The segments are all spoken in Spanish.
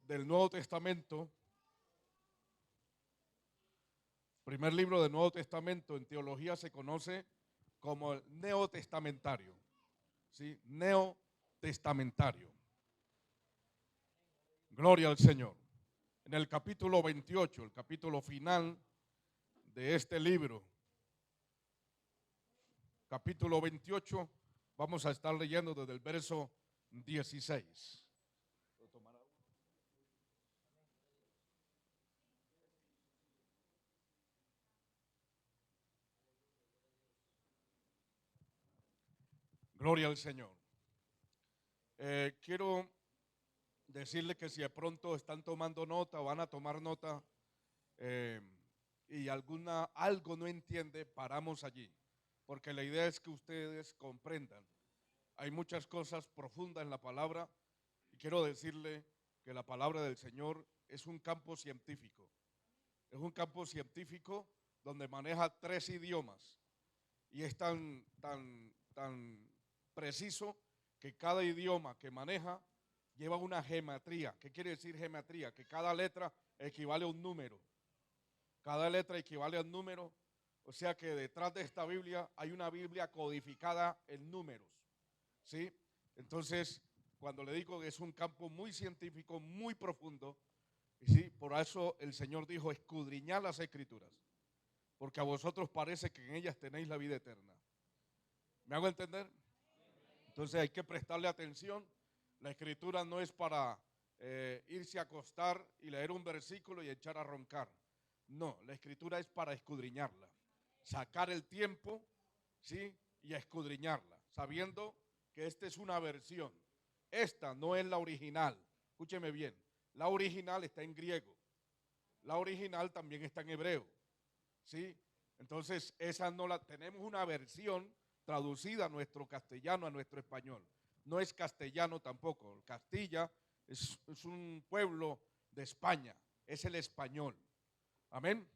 del Nuevo Testamento, primer libro del Nuevo Testamento, en teología se conoce como el neotestamentario, ¿sí? Neotestamentario. Gloria al Señor. En el capítulo 28, el capítulo final de este libro, capítulo 28, vamos a estar leyendo desde el verso 16. Gloria al Señor. Quiero decirle que si de pronto están tomando nota o van a tomar nota eh, y algo no entiende, paramos allí, porque la idea es que ustedes comprendan. Hay muchas cosas profundas en la palabra y quiero decirle que la palabra del Señor es un campo científico. Es un campo científico donde maneja 3 idiomas y es tan preciso que cada idioma que maneja lleva una gematría. ¿Qué quiere decir gematría? Que cada letra equivale a un número. Cada letra equivale a un número. O sea que detrás de esta Biblia hay una Biblia codificada en números, ¿sí? Entonces, cuando le digo que es un campo muy científico, muy profundo, ¿sí? Por eso el Señor dijo, escudriñad las Escrituras, porque a vosotros parece que en ellas tenéis la vida eterna. ¿Me hago entender? Entonces hay que prestarle atención. La Escritura no es para irse a acostar y leer un versículo y echar a roncar. No, la Escritura es para escudriñarla, sacar el tiempo, ¿sí? Y a escudriñarla, sabiendo que esta es una versión. Esta no es la original. Escúcheme bien, la original está en griego. La original también está en hebreo, ¿sí? Entonces, esa no la tenemos, una versión traducida a nuestro castellano, a nuestro español. No es castellano tampoco. Castilla es un pueblo de España, es el español. Amén.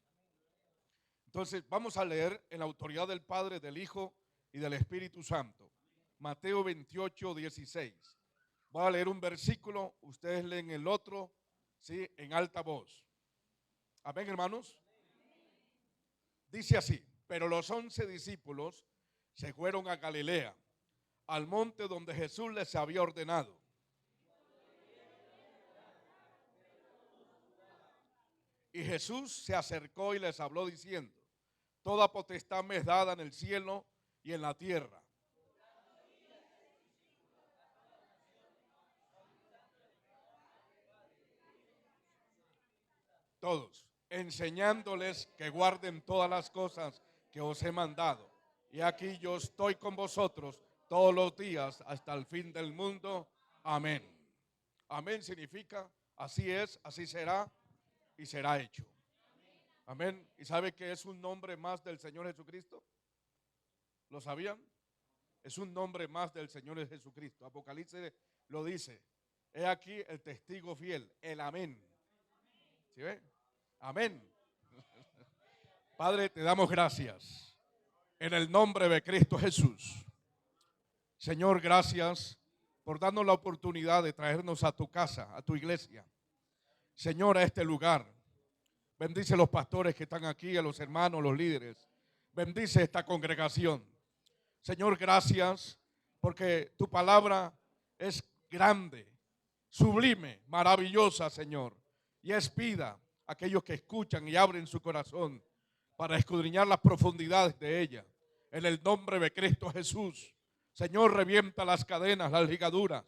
Entonces, vamos a leer en la autoridad del Padre, del Hijo y del Espíritu Santo. Mateo 28, 16. Voy a leer un versículo, ustedes leen el otro, ¿sí? En alta voz. Amén, hermanos. Dice así, pero los 11 discípulos se fueron a Galilea, al monte donde Jesús les había ordenado. Y Jesús se acercó y les habló diciendo, toda potestad me es dada en el cielo y en la tierra. Todos, enseñándoles que guarden todas las cosas que os he mandado. Y aquí yo estoy con vosotros todos los días hasta el fin del mundo. Amén. Amén significa así es, así será y será hecho. Amén. ¿Y sabe que es un nombre más del Señor Jesucristo? ¿Lo sabían? Es un nombre más del Señor Jesucristo. Apocalipsis lo dice. He aquí el testigo fiel, el amén. ¿Sí ve? Amén. Padre, te damos gracias en el nombre de Cristo Jesús. Señor, gracias por darnos la oportunidad de traernos a tu casa, a tu iglesia. Señor, a este lugar. Bendice a los pastores que están aquí, a los hermanos, los líderes. Bendice esta congregación. Señor, gracias porque tu palabra es grande, sublime, maravillosa, Señor. Y es vida a aquellos que escuchan y abren su corazón para escudriñar las profundidades de ella. En el nombre de Cristo Jesús. Señor, revienta las cadenas, las ligaduras.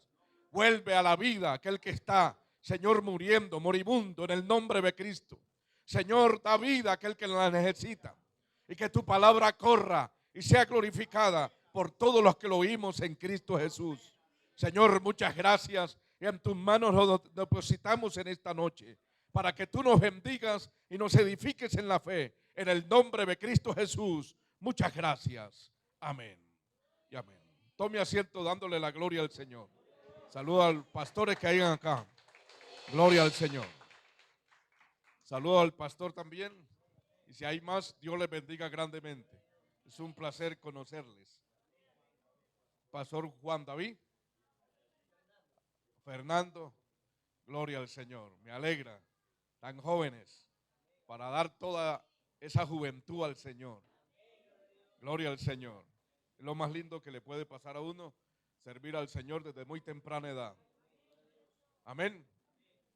Vuelve a la vida aquel que está, Señor, muriendo, moribundo, en el nombre de Cristo. Señor, da vida a aquel que la necesita. Y que tu palabra corra y sea glorificada por todos los que lo oímos en Cristo Jesús. Señor, muchas gracias. Y en tus manos lo depositamos en esta noche. Para que tú nos bendigas y nos edifiques en la fe. En el nombre de Cristo Jesús. Muchas gracias. Amén. Y amén. Tome asiento dándole la gloria al Señor. Saludo a los pastores que hayan acá. Gloria al Señor. Saludo al pastor también. Y si hay más, Dios les bendiga grandemente. Es un placer conocerles. Pastor Juan David, Fernando, Gloria al Señor. Me alegra, tan jóvenes, para dar toda esa juventud al Señor. Gloria al Señor. Es lo más lindo que le puede pasar a uno, servir al Señor desde muy temprana edad. Amén.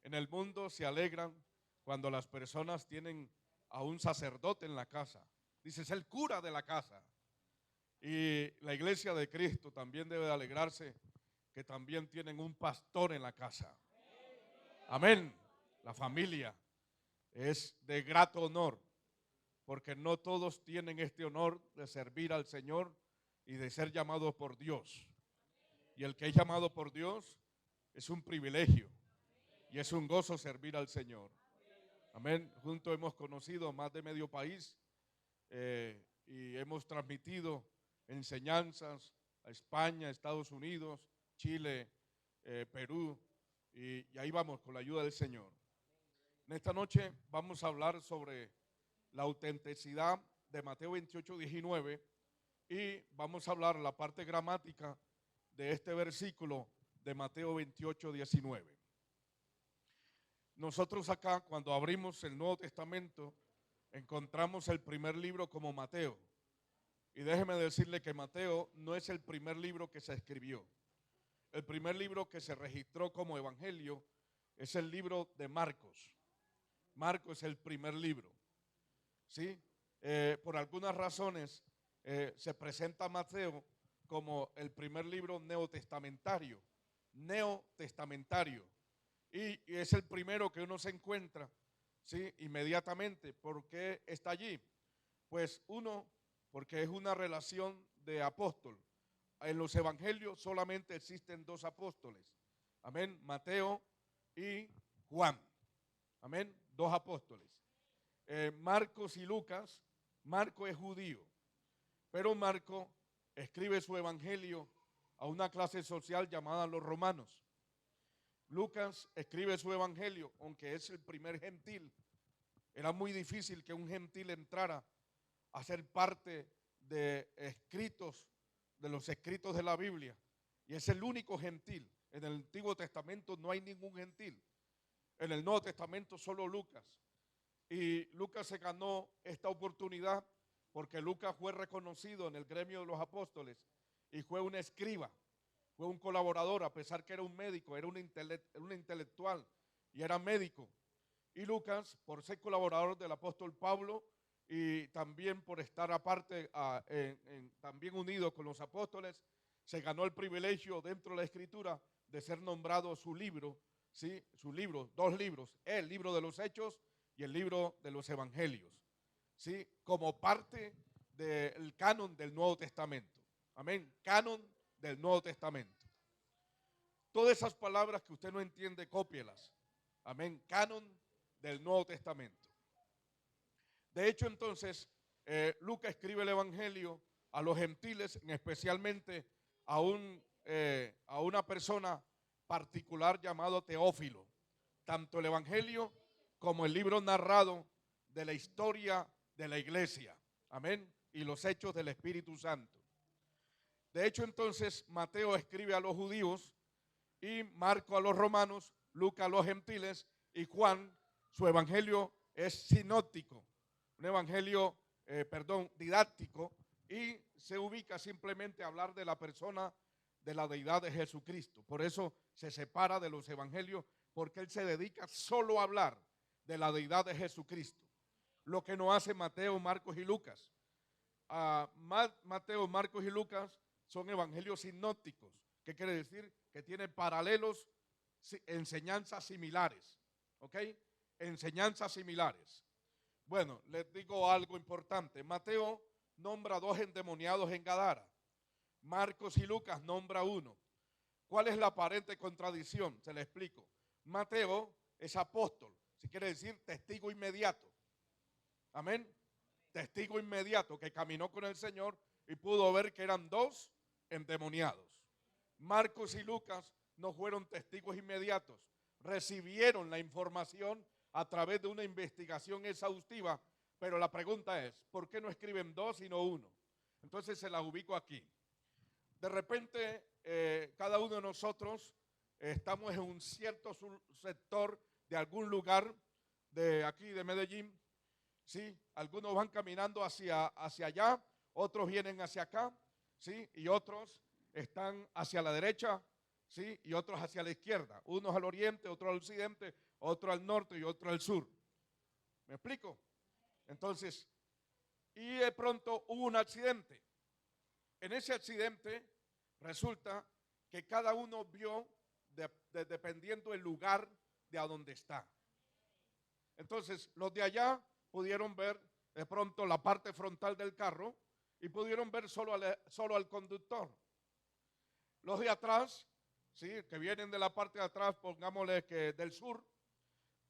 En el mundo se alegran cuando las personas tienen a un sacerdote en la casa. Dice, es el cura de la casa. Y la iglesia de Cristo también debe de alegrarse que también tienen un pastor en la casa. Amén. La familia es de grato honor, porque no todos tienen este honor de servir al Señor y de ser llamados por Dios. Y el que es llamado por Dios es un privilegio y es un gozo servir al Señor. Amén. Juntos hemos conocido más de medio país y hemos transmitido enseñanzas a España, Estados Unidos, Chile, Perú, y ahí vamos con la ayuda del Señor. En esta noche vamos a hablar sobre la autenticidad de Mateo 28, 19 y vamos a hablar la parte gramática de este versículo de Mateo 28, 19. Nosotros acá, cuando abrimos el Nuevo Testamento, encontramos el primer libro como Mateo. Y déjeme decirle que Mateo no es el primer libro que se escribió. El primer libro que se registró como evangelio es el libro de Marcos. Marcos es el primer libro. ¿Sí? Por algunas razones se presenta Mateo como el primer libro neotestamentario. Neotestamentario. Y es el primero que uno se encuentra, ¿sí? Inmediatamente. ¿Por qué está allí? Pues uno, porque es una relación de apóstol. En los evangelios solamente existen dos apóstoles. Amén. Mateo y Juan. Amén. Dos apóstoles. Marcos y Lucas. Marco es judío, pero Marco escribe su evangelio a una clase social llamada los romanos. Lucas escribe su evangelio, aunque es el primer gentil. Era muy difícil que un gentil entrara a ser parte de los escritos de la Biblia. Y es el único gentil. En el Antiguo Testamento no hay ningún gentil. En el Nuevo Testamento solo Lucas. Y Lucas se ganó esta oportunidad porque Lucas fue reconocido en el gremio de los apóstoles y fue un escriba. Fue un colaborador, a pesar que era un médico, era un intelectual y era médico. Y Lucas, por ser colaborador del apóstol Pablo y también por estar aparte, también unido con los apóstoles, se ganó el privilegio dentro de la Escritura de ser nombrado su libro, ¿sí? Su libro, dos libros, el libro de los Hechos y el libro de los Evangelios, ¿sí? Como parte del canon del Nuevo Testamento. Amén. Canon del Nuevo Testamento. Todas esas palabras que usted no entiende, cópielas. Amén. Canon del Nuevo Testamento. De hecho, entonces, Lucas escribe el evangelio a los gentiles, especialmente a una persona particular llamado Teófilo. Tanto el evangelio como el libro narrado de la historia de la iglesia. Amén. Y los hechos del Espíritu Santo. De hecho, entonces, Mateo escribe a los judíos y Marco a los romanos, Lucas a los gentiles y Juan, su evangelio es sinóptico, un evangelio, didáctico, y se ubica simplemente a hablar de la persona de la deidad de Jesucristo. Por eso se separa de los evangelios, porque él se dedica solo a hablar de la deidad de Jesucristo, lo que no hace Mateo, Marcos y Lucas. Mateo, Marcos y Lucas son evangelios sinópticos. ¿Qué quiere decir? Que tienen paralelos, enseñanzas similares. ¿Ok? Enseñanzas similares. Bueno, les digo algo importante. Mateo nombra dos endemoniados en Gadara. Marcos y Lucas nombra uno. ¿Cuál es la aparente contradicción? Se le explico. Mateo es apóstol, si quiere decir testigo inmediato. Amén. Testigo inmediato que caminó con el Señor y pudo ver que eran dos endemoniados. Marcos y Lucas no fueron testigos inmediatos, recibieron la información a través de una investigación exhaustiva, pero la pregunta es, ¿por qué no escriben dos sino uno? Entonces se las ubico aquí. De repente, cada uno de nosotros estamos en un cierto sector de algún lugar de aquí de Medellín, ¿sí? Algunos van caminando hacia allá, otros vienen hacia acá, ¿sí? Y otros están hacia la derecha, ¿sí? Y otros hacia la izquierda, unos al oriente, otros al occidente, otro al norte y otro al sur. ¿Me explico? Entonces, y de pronto hubo un accidente. En ese accidente resulta que cada uno vio dependiendo del lugar de a donde está. Entonces, los de allá pudieron ver de pronto la parte frontal del carro y pudieron ver solo al conductor. Los de atrás, ¿sí? Que vienen de la parte de atrás, pongámosle que del sur,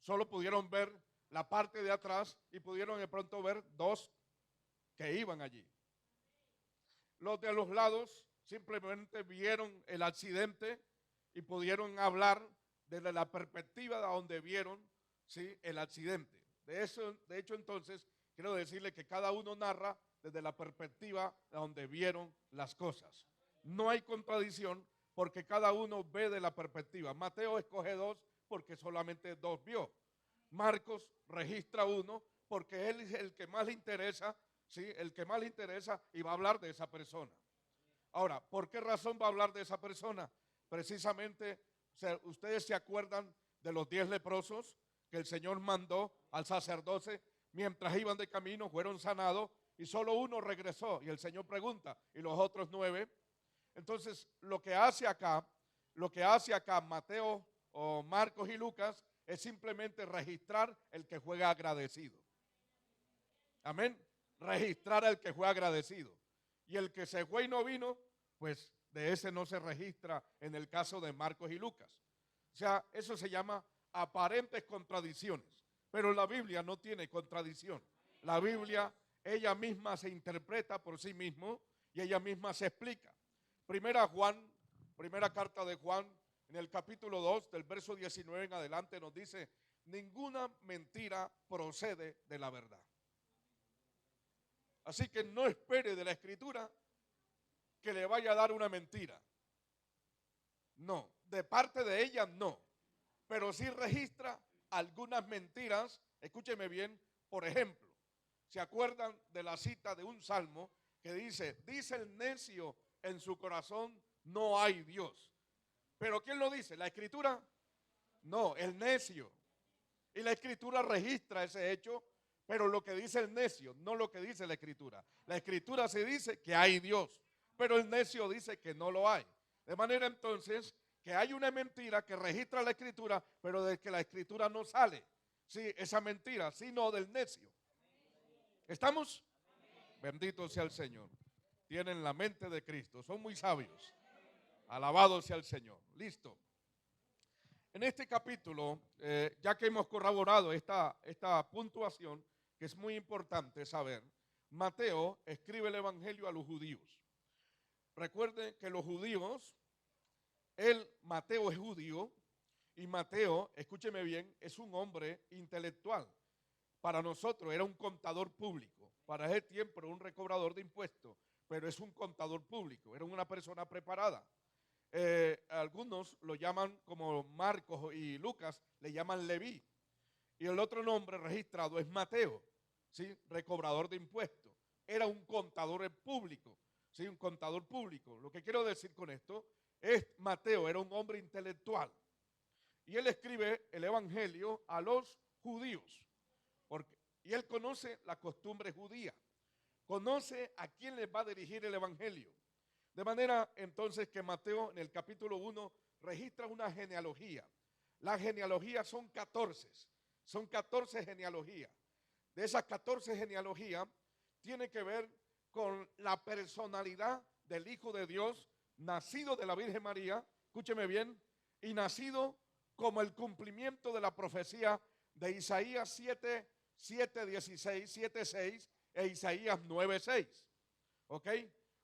solo pudieron ver la parte de atrás y pudieron de pronto ver dos que iban allí. Los de los lados simplemente vieron el accidente y pudieron hablar desde la perspectiva de donde vieron, ¿sí? El accidente. De hecho, entonces, quiero decirle que cada uno narra desde la perspectiva de donde vieron las cosas. No hay contradicción porque cada uno ve de la perspectiva. Mateo escoge dos porque solamente dos vio. Marcos registra uno porque él es el que más le interesa, ¿sí? El que más le interesa y va a hablar de esa persona. Ahora, ¿por qué razón va a hablar de esa persona? Precisamente, ustedes se acuerdan de los 10 leprosos que el Señor mandó al sacerdote mientras iban de camino, fueron sanados y solo uno regresó. Y el Señor pregunta, ¿y los otros 9? Entonces, lo que hace acá Mateo o Marcos y Lucas es simplemente registrar el que juega agradecido. Amén. Registrar al que fue agradecido. Y el que se fue y no vino, pues de ese no se registra en el caso de Marcos y Lucas. O sea, eso se llama aparentes contradicciones. Pero la Biblia no tiene contradicción. La Biblia, ella misma se interpreta por sí misma y ella misma se explica. Primera carta de Juan, en el capítulo 2, del verso 19 en adelante, nos dice: ninguna mentira procede de la verdad. Así que no espere de la Escritura que le vaya a dar una mentira. No, de parte de ella no. Pero sí registra algunas mentiras. Escúcheme bien, por ejemplo, ¿se acuerdan de la cita de un salmo que dice el necio en su corazón, no hay Dios? ¿Pero quién lo dice? ¿La Escritura? No, el necio. Y la Escritura registra ese hecho, pero lo que dice el necio, no lo que dice la Escritura. La Escritura se dice que hay Dios, pero el necio dice que no lo hay. De manera entonces que hay una mentira que registra la Escritura, pero de que la Escritura no sale. Sí, esa mentira, sino del necio. ¿Estamos? Bendito sea el Señor. Tienen la mente de Cristo, son muy sabios. Alabado sea el Señor. Listo. En este capítulo, ya que hemos corroborado esta puntuación, que es muy importante saber, Mateo escribe el evangelio a los judíos. Recuerden que los judíos, Mateo es judío, y Mateo, escúcheme bien, es un hombre intelectual. Para nosotros era un contador público, para ese tiempo era un recobrador de impuestos, pero es un contador público, era una persona preparada. Algunos lo llaman, como Marcos y Lucas, le llaman Leví. Y el otro nombre registrado es Mateo, ¿sí? Recobrador de impuestos. Era un contador público, ¿sí? Un contador público. Lo que quiero decir con esto es, Mateo era un hombre intelectual. Y él escribe el evangelio a los judíos. Y él conoce la costumbre judía. Conoce a quién les va a dirigir el evangelio. De manera entonces que Mateo en el capítulo 1 registra una genealogía. Las genealogías son 14. Son 14 genealogías. De esas 14 genealogías tiene que ver con la personalidad del Hijo de Dios, nacido de la Virgen María, escúcheme bien, y nacido como el cumplimiento de la profecía de Isaías 7:16, 7:6 e Isaías 9:6. ¿Ok?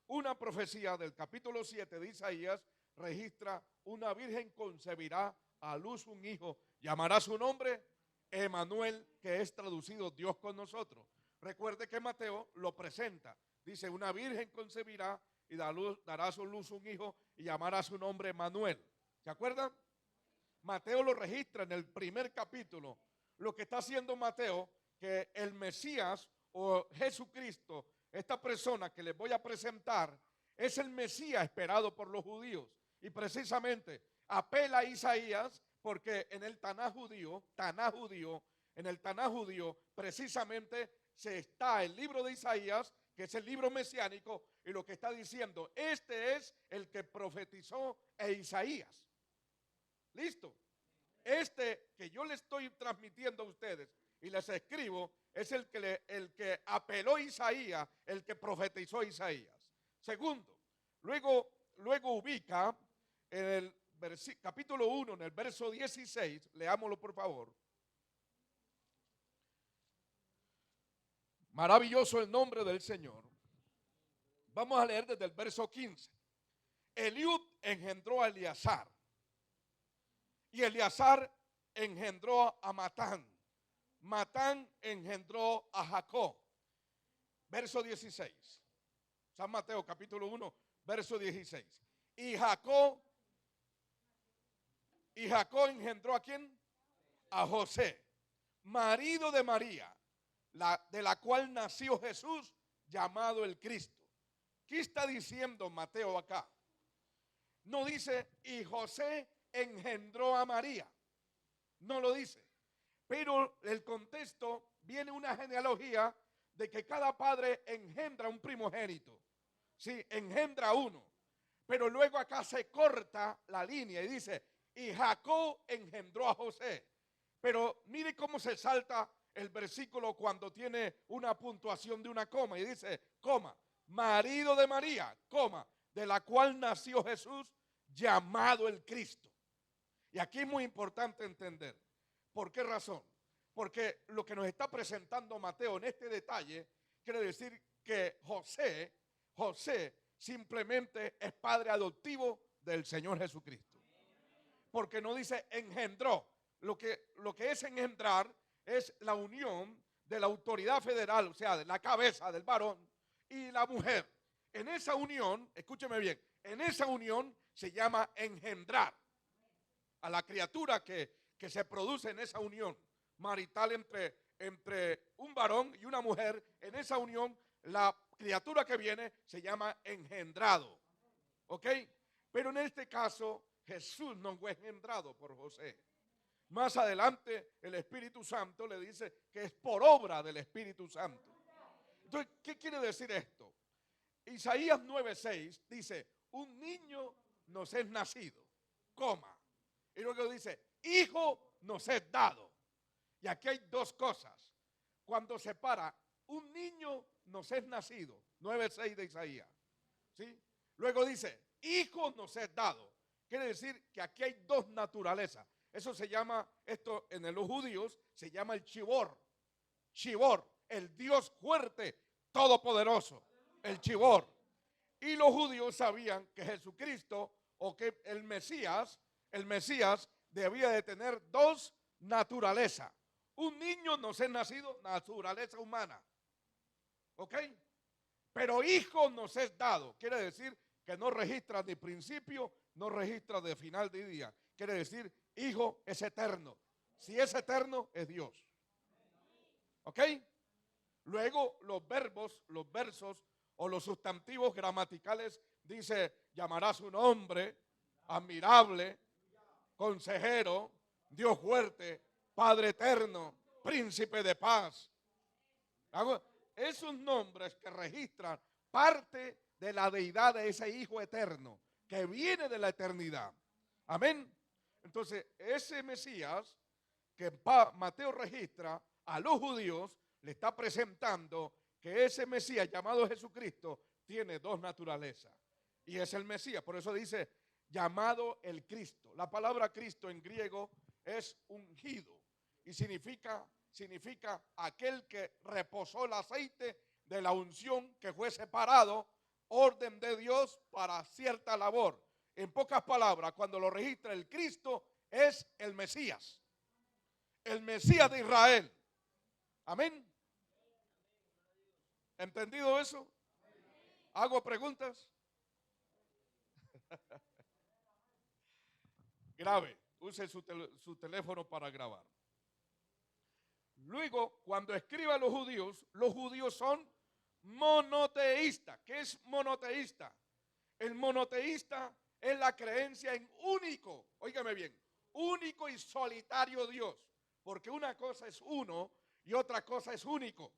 Una profecía del capítulo 7 de Isaías registra: una virgen concebirá a luz un hijo, llamará su nombre Emanuel, que es traducido Dios con nosotros. Recuerde que Mateo lo presenta, dice: una virgen concebirá y dará a su luz un hijo y llamará su nombre Emanuel. ¿Se acuerdan? Mateo lo registra en el primer capítulo. Lo que está haciendo Mateo, que el Mesías o Jesucristo, esta persona que les voy a presentar, es el Mesías esperado por los judíos. Y precisamente apela a Isaías porque en el Tanaj judío, en el Tanaj judío, precisamente se está el libro de Isaías, que es el libro mesiánico, y lo que está diciendo, este es el que profetizó Isaías. ¿Listo? Este que yo le estoy transmitiendo a ustedes y les escribo es el que apeló Isaías, el que profetizó Isaías. Segundo, luego ubica en el capítulo 1, en el verso 16, leámoslo por favor. Maravilloso el nombre del Señor. Vamos a leer desde el verso 15. Eliud engendró a Eleazar y Eleazar engendró a Matán. Matán engendró a Jacob. Verso 16. San Mateo capítulo 1, verso 16. Y Jacob engendró ¿a quién? A José, marido de María, de la cual nació Jesús, llamado el Cristo. ¿Qué está diciendo Mateo acá? No dice, y José engendró a María. No lo dice. Pero el contexto viene una genealogía de que cada padre engendra un primogénito. Sí, engendra uno. Pero luego acá se corta la línea y dice, y Jacob engendró a José. Pero mire cómo se salta el versículo cuando tiene una puntuación de una coma y dice, coma, marido de María, coma, de la cual nació Jesús, llamado el Cristo. Y aquí es muy importante entender. ¿Por qué razón? Porque lo que nos está presentando Mateo en este detalle quiere decir que José simplemente es padre adoptivo del Señor Jesucristo. Porque no dice engendró. Lo que es engendrar es la unión de la autoridad federal, o sea, de la cabeza del varón y la mujer. En esa unión, escúcheme bien, en esa unión se llama engendrar a la criatura que se produce en esa unión marital entre un varón y una mujer. En esa unión, la criatura que viene se llama engendrado. ¿Ok? Pero en este caso, Jesús no fue engendrado por José. Más adelante, el Espíritu Santo le dice que es por obra del Espíritu Santo. Entonces, ¿qué quiere decir esto? Isaías 9:6 dice, un niño nos es nacido, coma. Y luego dice, hijo nos es dado. Y aquí hay dos cosas. Cuando se para, un niño nos es nacido, 9:6 de Isaías. ¿Sí? Luego dice, hijo nos es dado. Quiere decir que aquí hay dos naturalezas. Eso se llama, esto en los judíos se llama el chibor. Chibor, el Dios fuerte, todopoderoso. El chibor. Y los judíos sabían que Jesucristo o que el Mesías debía de tener dos naturalezas. Un niño no es nacido, naturaleza humana. ¿Ok? Pero hijo nos es dado. Quiere decir que no registra de principio, no registra de final de día. Quiere decir, hijo es eterno. Si es eterno, es Dios. ¿Ok? Luego los verbos, los versos o los sustantivos gramaticales dice, llamará su nombre, admirable, consejero, Dios fuerte, Padre eterno, príncipe de paz. Esos nombres que registran parte de la deidad de ese Hijo eterno que viene de la eternidad. Amén. Entonces, ese Mesías que Mateo registra a los judíos le está presentando que ese Mesías llamado Jesucristo tiene dos naturalezas. Y es el Mesías, por eso dice llamado el Cristo. La palabra Cristo en griego es ungido y significa aquel que reposó el aceite de la unción que fue separado, orden de Dios para cierta labor. En pocas palabras, cuando lo registra el Cristo, es el Mesías de Israel. Amén. ¿Entendido eso? ¿Hago preguntas? Grave. use su teléfono para grabar. Luego, cuando escriba a los judíos son monoteístas. ¿Qué es monoteísta? El monoteísta es la creencia en único, óigame bien, único y solitario Dios. Porque una cosa es uno y otra cosa es único.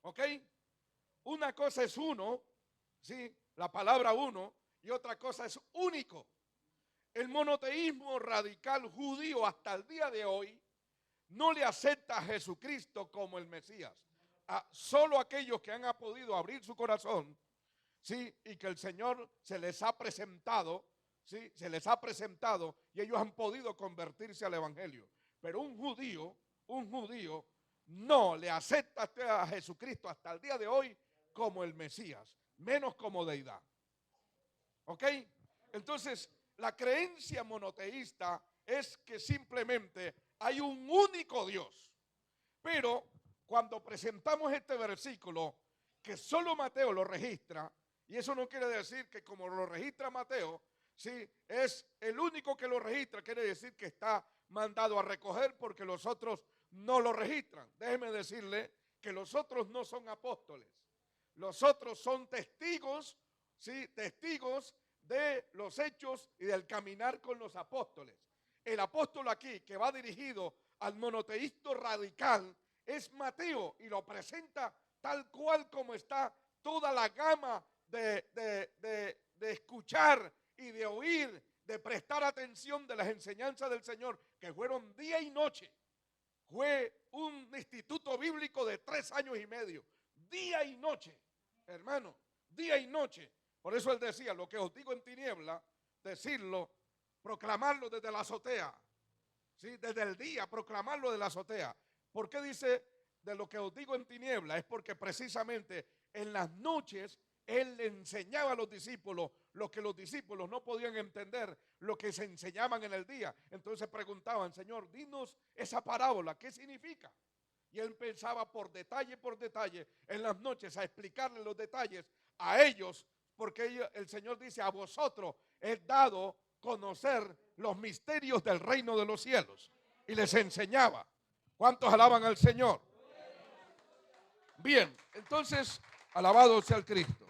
¿Ok? Una cosa es uno, ¿sí? La palabra uno, y otra cosa es único. El monoteísmo radical judío hasta el día de hoy no le acepta a Jesucristo como el Mesías. Solo aquellos que han podido abrir su corazón, ¿sí? Y que el Señor se les ha presentado, ¿sí? Se les ha presentado y ellos han podido convertirse al Evangelio. Pero un judío no le acepta a Jesucristo hasta el día de hoy como el Mesías, menos como deidad. ¿Ok? Entonces, la creencia monoteísta es que simplemente hay un único Dios. Pero cuando presentamos este versículo, que solo Mateo lo registra, y eso no quiere decir que como lo registra Mateo, sí, es el único que lo registra, quiere decir que está mandado a recoger porque los otros no lo registran. Déjeme decirle que los otros no son apóstoles. Los otros son testigos, ¿sí? Testigos de los hechos y del caminar con los apóstoles. El apóstol aquí que va dirigido al monoteísta radical es Mateo y lo presenta tal cual como está toda la gama de escuchar y de oír, de prestar atención de las enseñanzas del Señor, que fueron día y noche. Fue un instituto bíblico de 3 años y medio, día y noche, hermano, día y noche. Por eso él decía, lo que os digo en tiniebla, decirlo, proclamarlo desde la azotea, ¿sí? Desde el día, proclamarlo de la azotea. ¿Por qué dice de lo que os digo en tiniebla? Es porque precisamente en las noches él le enseñaba a los discípulos lo que los discípulos no podían entender, lo que se enseñaban en el día. Entonces preguntaban, Señor, dinos esa parábola, ¿qué significa? Y él pensaba por detalle en las noches a explicarle los detalles a ellos, porque el Señor dice, a vosotros es dado conocer los misterios del reino de los cielos. Y les enseñaba. ¿Cuántos alaban al Señor? Bien, entonces, alabado sea el Cristo.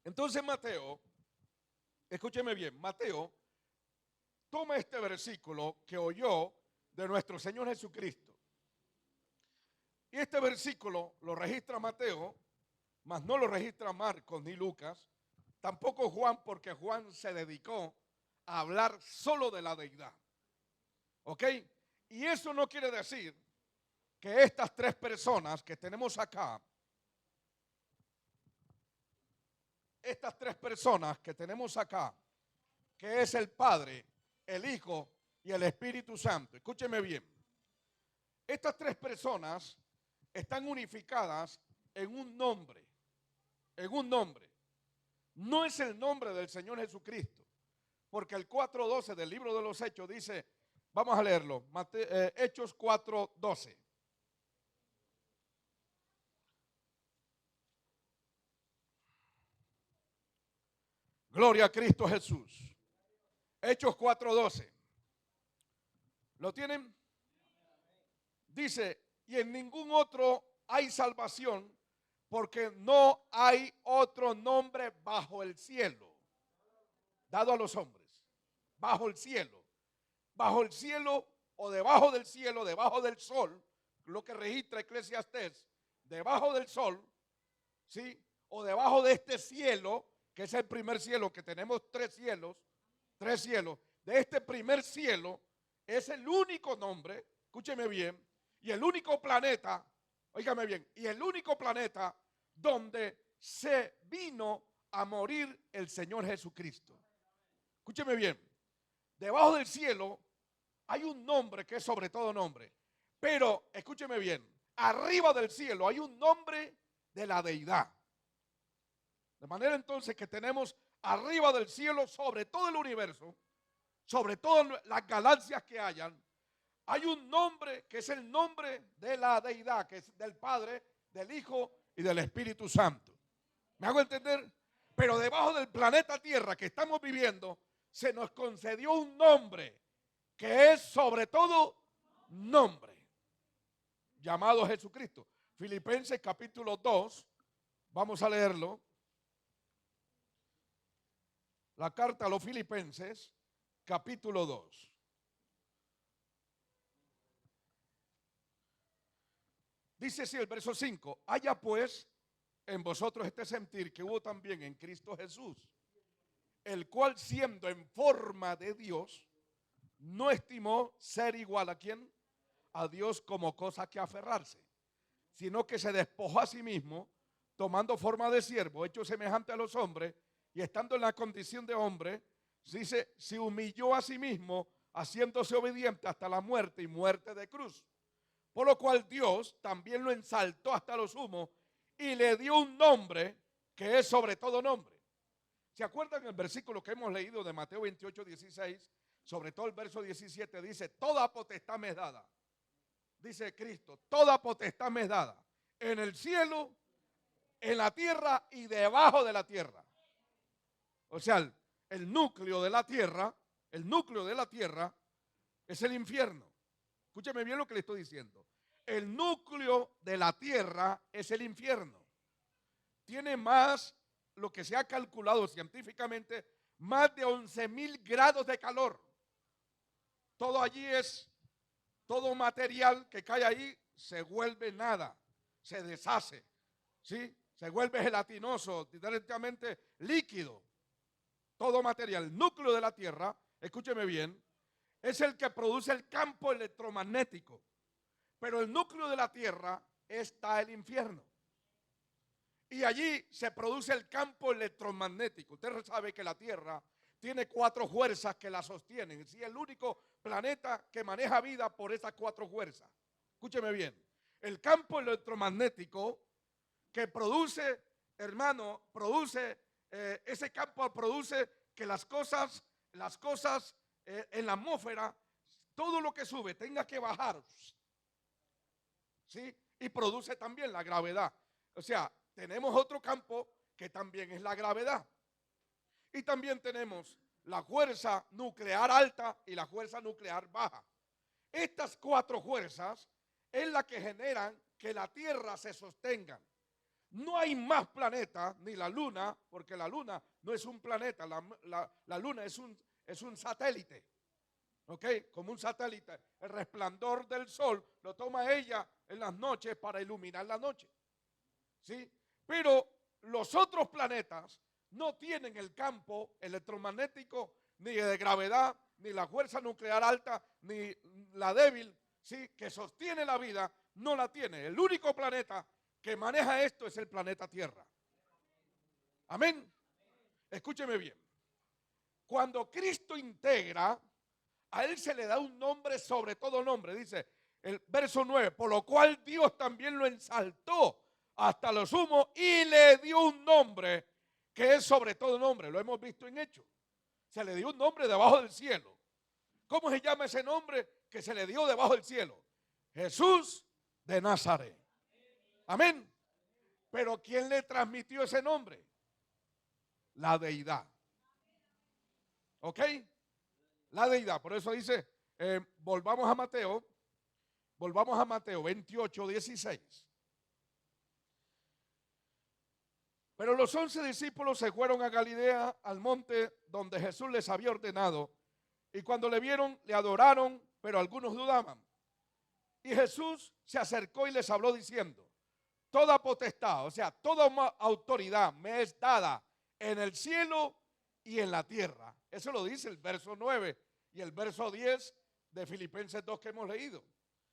Entonces Mateo, escúcheme bien, Mateo toma este versículo que oyó de nuestro Señor Jesucristo. Y este versículo lo registra Mateo, mas no lo registra Marcos ni Lucas, tampoco Juan, porque Juan se dedicó a hablar solo de la deidad. ¿Ok? Y eso no quiere decir que estas 3 personas que tenemos acá, que es el Padre, el Hijo y el Espíritu Santo, escúcheme bien, estas 3 personas están unificadas en un nombre, No es el nombre del Señor Jesucristo, porque el 4:12 del libro de los Hechos dice, vamos a leerlo, Hechos 4:12. Gloria a Cristo Jesús. Hechos 4:12. ¿Lo tienen? Dice, y en ningún otro hay salvación, porque no hay otro nombre bajo el cielo dado a los hombres. Bajo el cielo o debajo del cielo, debajo del sol, lo que registra Eclesiastés, debajo del sol, ¿sí? O debajo de este cielo, que es el primer cielo, que tenemos 3 cielos, de este primer cielo es el único nombre, escúcheme bien, y el único planeta, óigame bien, y el único planeta donde se vino a morir el Señor Jesucristo. Escúcheme bien, debajo del cielo hay un nombre que es sobre todo nombre, pero escúcheme bien, arriba del cielo hay un nombre de la deidad. De manera entonces que tenemos arriba del cielo, sobre todo el universo, sobre todas las galaxias que hayan, hay un nombre que es el nombre de la deidad, que es del Padre, del Hijo y del Espíritu Santo. ¿Me hago entender? Pero debajo del planeta Tierra que estamos viviendo, se nos concedió un nombre que es sobre todo nombre, llamado Jesucristo. Filipenses capítulo 2, vamos a leerlo. La carta a los Filipenses, capítulo 2. Dice así el verso 5: haya pues en vosotros este sentir que hubo también en Cristo Jesús, el cual siendo en forma de Dios, no estimó ser igual a ¿quién? A Dios como cosa que aferrarse, sino que se despojó a sí mismo, tomando forma de siervo, hecho semejante a los hombres, y estando en la condición de hombre, dice, se humilló a sí mismo, haciéndose obediente hasta la muerte y muerte de cruz. Por lo cual Dios también lo ensaltó hasta lo sumo y le dio un nombre que es sobre todo nombre. ¿Se acuerdan el versículo que hemos leído de Mateo 28, 16? Sobre todo el verso 17 dice, toda potestad me es dada. Dice Cristo, toda potestad me es dada en el cielo, en la tierra y debajo de la tierra. O sea, el núcleo de la tierra, es el infierno. Escúcheme bien lo que le estoy diciendo. El núcleo de la tierra es el infierno. Tiene más, lo que se ha calculado científicamente, más de 11,000 grados de calor. Todo allí es, todo material que cae ahí se vuelve nada, se deshace, ¿sí? Se vuelve gelatinoso, directamente líquido. Todo material, el núcleo de la tierra, escúcheme bien, es el que produce el campo electromagnético. Pero el núcleo de la tierra está el infierno. Y allí se produce el campo electromagnético. Usted sabe que la tierra tiene 4 fuerzas que la sostienen. Es el único planeta que maneja vida por esas 4 fuerzas. Escúcheme bien. El campo electromagnético que produce, hermano, ese campo produce que las cosas en la atmósfera, todo lo que sube tenga que bajar. ¿Sí? Y produce también la gravedad. O sea, tenemos otro campo que también es la gravedad. Y también tenemos la fuerza nuclear alta y la fuerza nuclear baja. Estas 4 fuerzas es la que generan que la Tierra se sostenga. No hay más planetas, ni la Luna, porque la Luna no es un planeta, la Luna es un satélite. ¿Ok? Como un satélite. El resplandor del sol lo toma ella en las noches para iluminar la noche. ¿Sí? Pero los otros planetas no tienen el campo electromagnético, ni de gravedad, ni la fuerza nuclear alta, ni la débil, ¿sí? Que sostiene la vida, no la tiene. El único planeta que maneja esto es el planeta Tierra. Amén. Escúcheme bien. Cuando Cristo integra, a él se le da un nombre sobre todo nombre. Dice el verso 9, por lo cual Dios también lo ensaltó hasta lo sumo y le dio un nombre que es sobre todo nombre. Lo hemos visto en Hechos. Se le dio un nombre debajo del cielo. ¿Cómo se llama ese nombre que se le dio debajo del cielo? Jesús de Nazaret. Amén. Pero ¿quién le transmitió ese nombre? La deidad. ¿Ok? La deidad. Por eso dice, volvamos a Mateo 28, 16. Pero los 11 discípulos se fueron a Galilea, al monte donde Jesús les había ordenado. Y cuando le vieron, le adoraron, pero algunos dudaban. Y Jesús se acercó y les habló diciendo, toda potestad, o sea, toda autoridad me es dada en el cielo y en la tierra. Eso lo dice el verso 9 y el verso 10 de Filipenses 2 que hemos leído.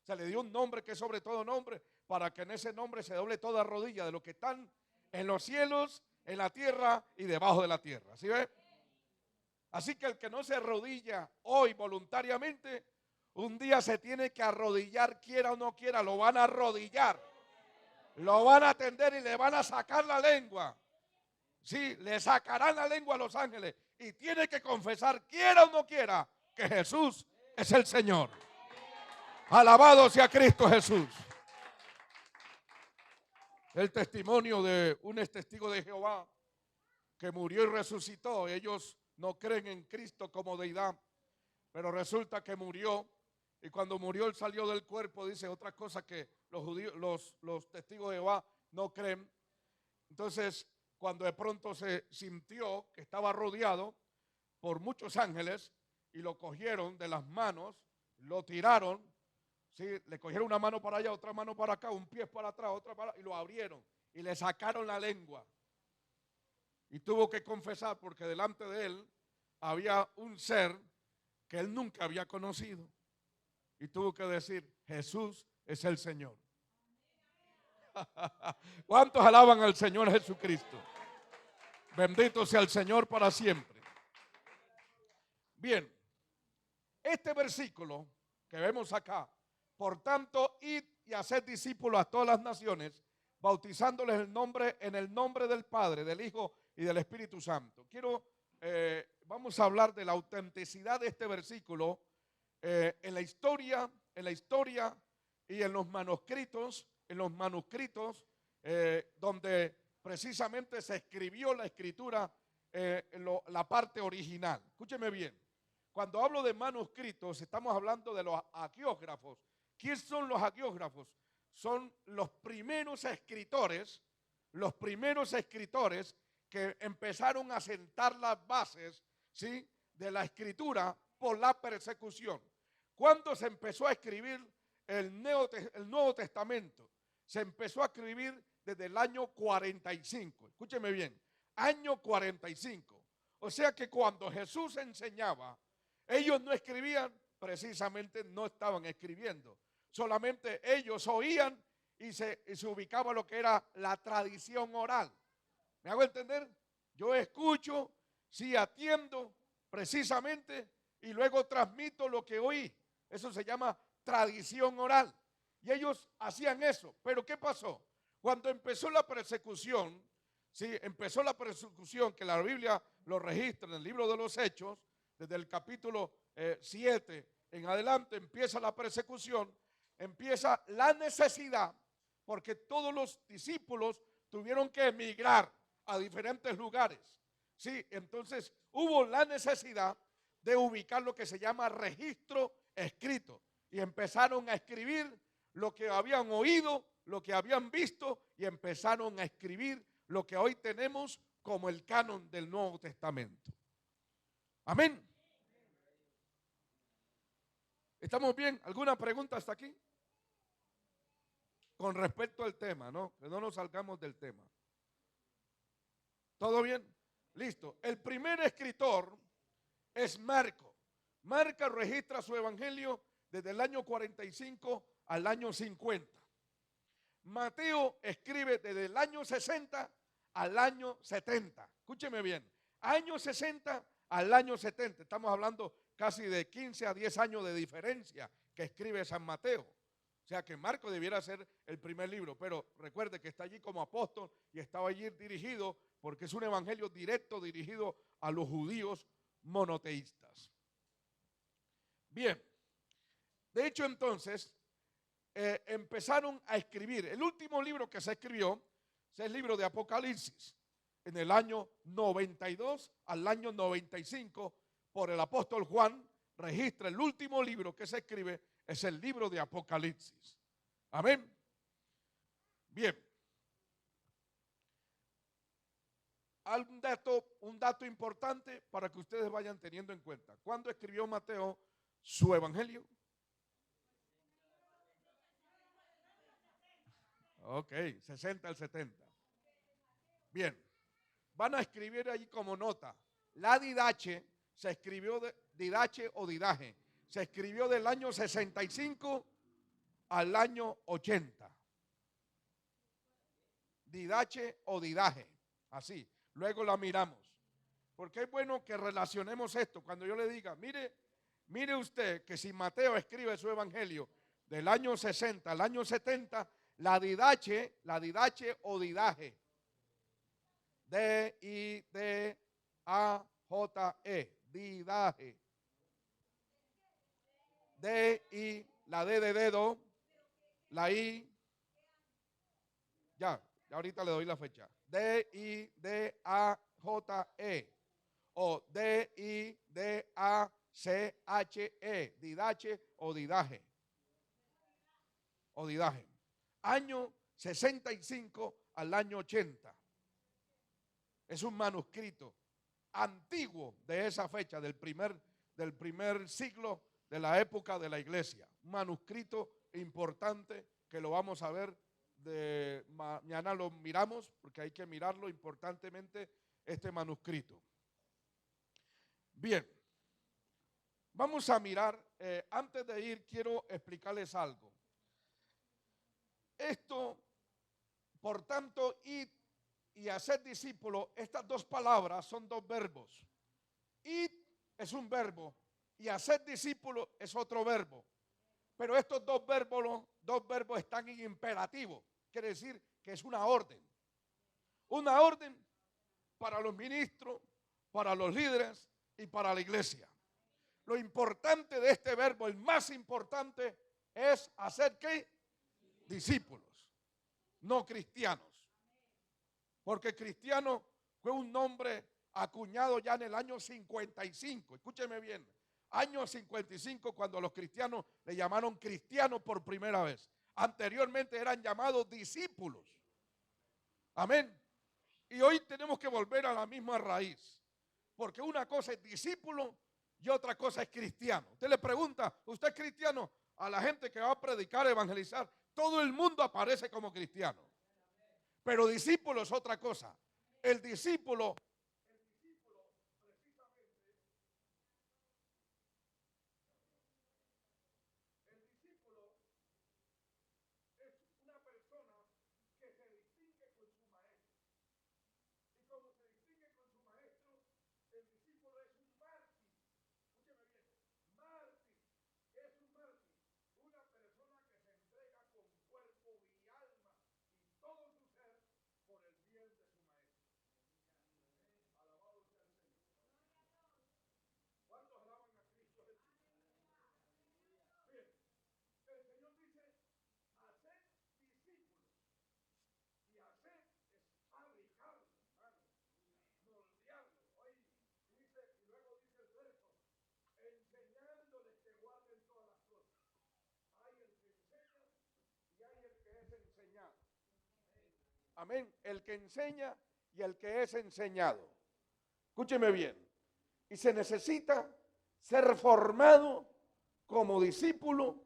Se le dio un nombre que es sobre todo nombre, para que en ese nombre se doble toda rodilla de los que están en los cielos, en la tierra y debajo de la tierra. ¿Sí ve? Así que el que no se arrodilla hoy voluntariamente, un día se tiene que arrodillar, quiera o no quiera, lo van a arrodillar. Lo van a atender y le van a sacar la lengua. Sí, le sacarán la lengua a los ángeles. Y tiene que confesar, quiera o no quiera, que Jesús es el Señor. Alabado sea Cristo Jesús. El testimonio de un testigo de Jehová que murió y resucitó. Ellos no creen en Cristo como deidad, pero resulta que murió, y cuando murió él salió del cuerpo. Dice otra cosa que los judíos, los testigos de Jehová no creen. Entonces, cuando de pronto se sintió que estaba rodeado por muchos ángeles y lo cogieron de las manos, lo tiraron, ¿sí? Le cogieron una mano para allá, otra mano para acá, un pie para atrás, otra para, y lo abrieron y le sacaron la lengua. Y tuvo que confesar, porque delante de él había un ser que él nunca había conocido. Y tuvo que decir: Jesús es el Señor. ¿Cuántos alaban al Señor Jesucristo? Bendito sea el Señor para siempre. Bien, este versículo que vemos acá: por tanto, id y haced discípulos a todas las naciones, bautizándoles en el nombre del Padre, del Hijo y del Espíritu Santo. Vamos a hablar de la autenticidad de este versículo en la historia y en los manuscritos, donde precisamente se escribió la escritura, la parte original. Escúcheme bien. Cuando hablo de manuscritos, estamos hablando de los hagiógrafos. ¿Quiénes son los hagiógrafos? Son los primeros escritores que empezaron a sentar las bases, ¿sí?, de la escritura por la persecución. ¿Cuándo se empezó a escribir el Nuevo Testamento? Se empezó a escribir desde el año 45. Escúcheme bien, año 45. O sea que cuando Jesús enseñaba, ellos no escribían, precisamente no estaban escribiendo. Solamente ellos oían y se ubicaba lo que era la tradición oral. ¿Me hago entender? Yo escucho, sí atiendo precisamente, y luego transmito lo que oí. Eso se llama tradición oral. Y ellos hacían eso. Pero ¿qué pasó? Cuando empezó la persecución, que la Biblia lo registra en el libro de los Hechos, desde el capítulo 7 en adelante empieza la persecución, empieza la necesidad, porque todos los discípulos tuvieron que emigrar a diferentes lugares. Sí, entonces hubo la necesidad de ubicar lo que se llama registro escrito, y empezaron a escribir lo que habían oído, lo que habían visto, y empezaron a escribir lo que hoy tenemos como el canon del Nuevo Testamento. Amén. ¿Estamos bien? ¿Alguna pregunta hasta aquí? Con respecto al tema, ¿no? Que no nos salgamos del tema. ¿Todo bien? Listo. El primer escritor es Marco. Marco registra su evangelio desde el año 45 al año 50. Mateo escribe desde el año 60 al año 70. Escúcheme bien. Año 60 al año 70. Estamos hablando casi de 15 a 10 años de diferencia que escribe San Mateo. O sea que Marco debiera ser el primer libro, pero recuerde que está allí como apóstol y estaba allí dirigido, porque es un evangelio directo dirigido a los judíos monoteístas. Bien, de hecho entonces empezaron a escribir. El último libro que se escribió es el libro de Apocalipsis, en el año 92 al año 95, por el apóstol Juan. Registra el último libro que se escribe, es el libro de Apocalipsis. Amén. Bien. Un dato importante para que ustedes vayan teniendo en cuenta. ¿Cuándo escribió Mateo su evangelio? Ok, 60 al 70. Bien. Van a escribir ahí como nota: la didache se escribió didache o didaje. Se escribió del año 65 al año 80. Didache o didaje. Así. Luego la miramos. Porque es bueno que relacionemos esto. Cuando yo le diga, mire usted que si Mateo escribe su evangelio del año 60 al año 70, la didache o didaje. D-I-D-A-J-E. Didaje. D-I, la D de dedo, la I, ya ahorita le doy la fecha. D-I-D-A-J-E. o D-I-D-A-C-H-E, didache o didaje. Año 65 al año 80. Es un manuscrito antiguo de esa fecha, del primer siglo de la época de la iglesia. Un manuscrito importante que lo vamos a ver, mañana lo miramos porque hay que mirarlo importantemente, este manuscrito. Bien, vamos a mirar, antes de ir quiero explicarles algo. Esto, por tanto, id y hacer discípulos, estas dos palabras son dos verbos. Id es un verbo y hacer discípulos es otro verbo. Pero estos dos verbos están en imperativo, quiere decir que es una orden. Una orden para los ministros, para los líderes y para la iglesia. Lo importante de este verbo, el más importante, es hacer ¿qué? Discípulos, no cristianos. Porque cristiano fue un nombre acuñado ya en el año 55. Escúcheme bien. Año 55, cuando los cristianos le llamaron cristianos por primera vez. Anteriormente eran llamados discípulos. Amén. Y hoy tenemos que volver a la misma raíz. Porque una cosa es discípulo y otra cosa es cristiano. Usted le pregunta, ¿usted es cristiano? A la gente que va a predicar, evangelizar, todo el mundo aparece como cristiano. Pero discípulo es otra cosa. El discípulo amén, el que enseña y el que es enseñado. Escúcheme bien. Y se necesita ser formado como discípulo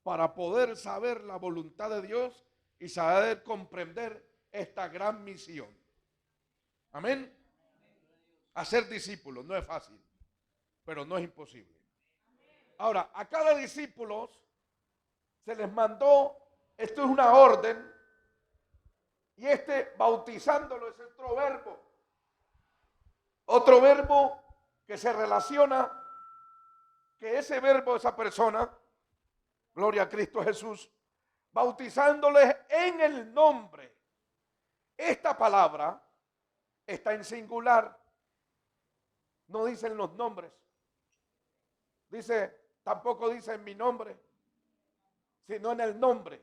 para poder saber la voluntad de Dios y saber comprender esta gran misión. Amén. Hacer discípulos no es fácil, pero no es imposible. Ahora, a cada discípulo se les mandó, esto es una orden, y bautizándolo es otro verbo. Otro verbo que se relaciona, que ese verbo, esa persona, gloria a Cristo Jesús, bautizándoles en el nombre. Esta palabra está en singular. No dicen los nombres. Tampoco dice en mi nombre, sino en el nombre.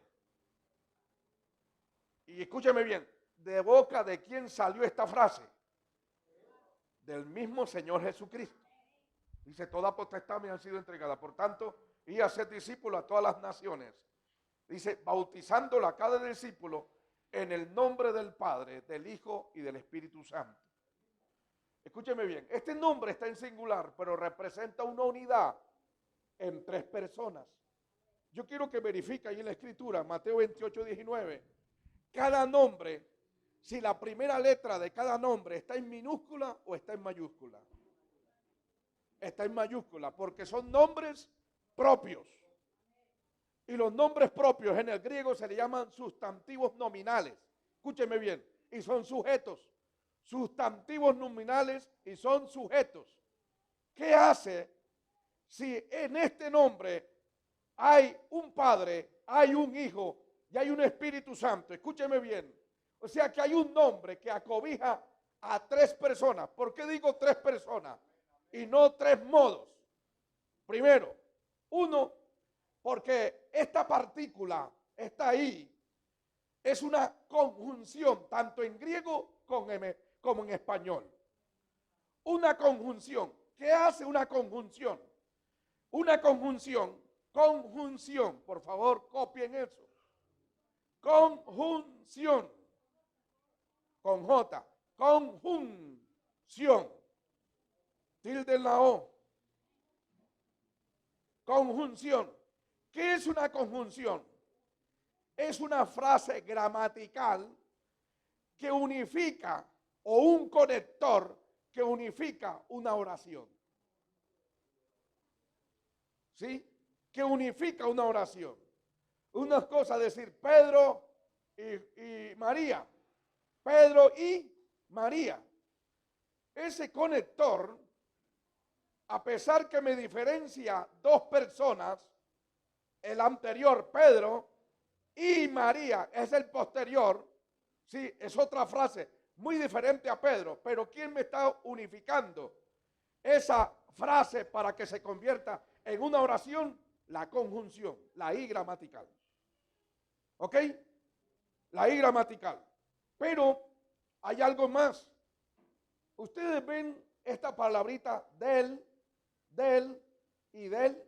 Y escúcheme bien, ¿de boca de quién salió esta frase? Del mismo Señor Jesucristo. Dice, toda potestad me ha sido entregada. Por tanto, y hacer discípulos a todas las naciones. Dice, bautizándolo a cada discípulo en el nombre del Padre, del Hijo y del Espíritu Santo. Escúcheme bien, este nombre está en singular, pero representa una unidad en tres personas. Yo quiero que verifique ahí en la Escritura, Mateo 28, 19. Cada nombre, si la primera letra de cada nombre está en minúscula o está en mayúscula. Está en mayúscula porque son nombres propios. Y los nombres propios en el griego se le llaman sustantivos nominales. Escúcheme bien, y son sujetos. Sustantivos nominales y son sujetos. ¿Qué hace si en este nombre hay un Padre, hay un Hijo y hay un Espíritu Santo? Escúcheme bien. O sea que hay un nombre que acobija a tres personas. ¿Por qué digo tres personas y no tres modos? Primero, uno, porque esta partícula está ahí. Es una conjunción tanto en griego como en español. Una conjunción. ¿Qué hace una conjunción? Una conjunción, conjunción, por favor, copien eso. Conjunción, con J, conjunción, tilde en la O. Conjunción. ¿Qué es una conjunción? Es una frase gramatical que unifica, o un conector que unifica una oración. ¿Sí? Que unifica una oración. Una cosa decir Pedro y María. Pedro y María. Ese conector, a pesar que me diferencia dos personas, el anterior Pedro y María es el posterior, sí, es otra frase muy diferente a Pedro, pero ¿quién me está unificando esa frase para que se convierta en una oración? La conjunción, la I gramatical. ¿Ok? La I gramatical. Pero hay algo más. Ustedes ven esta palabrita del y del.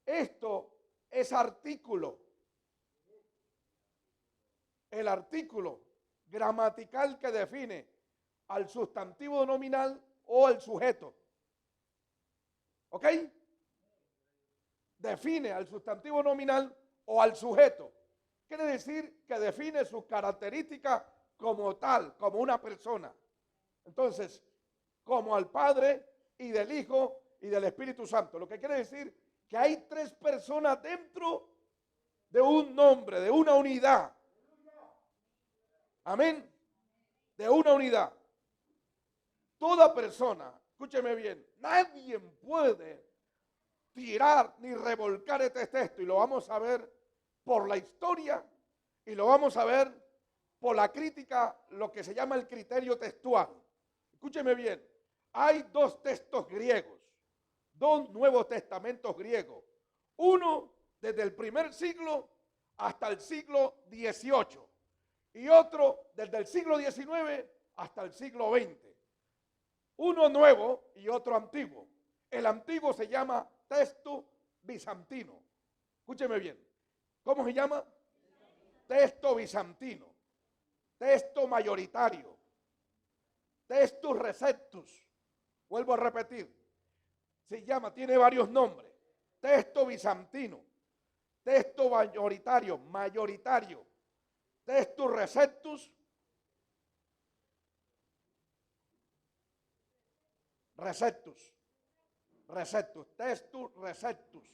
Esto es artículo. El artículo gramatical que define al sustantivo nominal o al sujeto. ¿Ok? Define al sustantivo nominal o al sujeto. Quiere decir que define sus características como tal, como una persona. Entonces, como al Padre y del Hijo y del Espíritu Santo. Lo que quiere decir que hay tres personas dentro de un nombre, de una unidad. Amén. De una unidad. Toda persona, escúcheme bien, nadie puede tirar ni revolcar este texto, y lo vamos a ver por la historia y lo vamos a ver por la crítica, lo que se llama el criterio textual. Escúcheme bien, hay dos textos griegos, dos Nuevos Testamentos griegos, uno desde el primer siglo hasta el siglo XVIII y otro desde el siglo XIX hasta el siglo XX. Uno nuevo y otro antiguo. El antiguo se llama texto bizantino. Escúcheme bien. ¿Cómo se llama? Texto bizantino. Texto mayoritario. Textus receptus. Vuelvo a repetir. Se llama, tiene varios nombres. Texto bizantino. Texto mayoritario. Textus receptus. Textus receptus,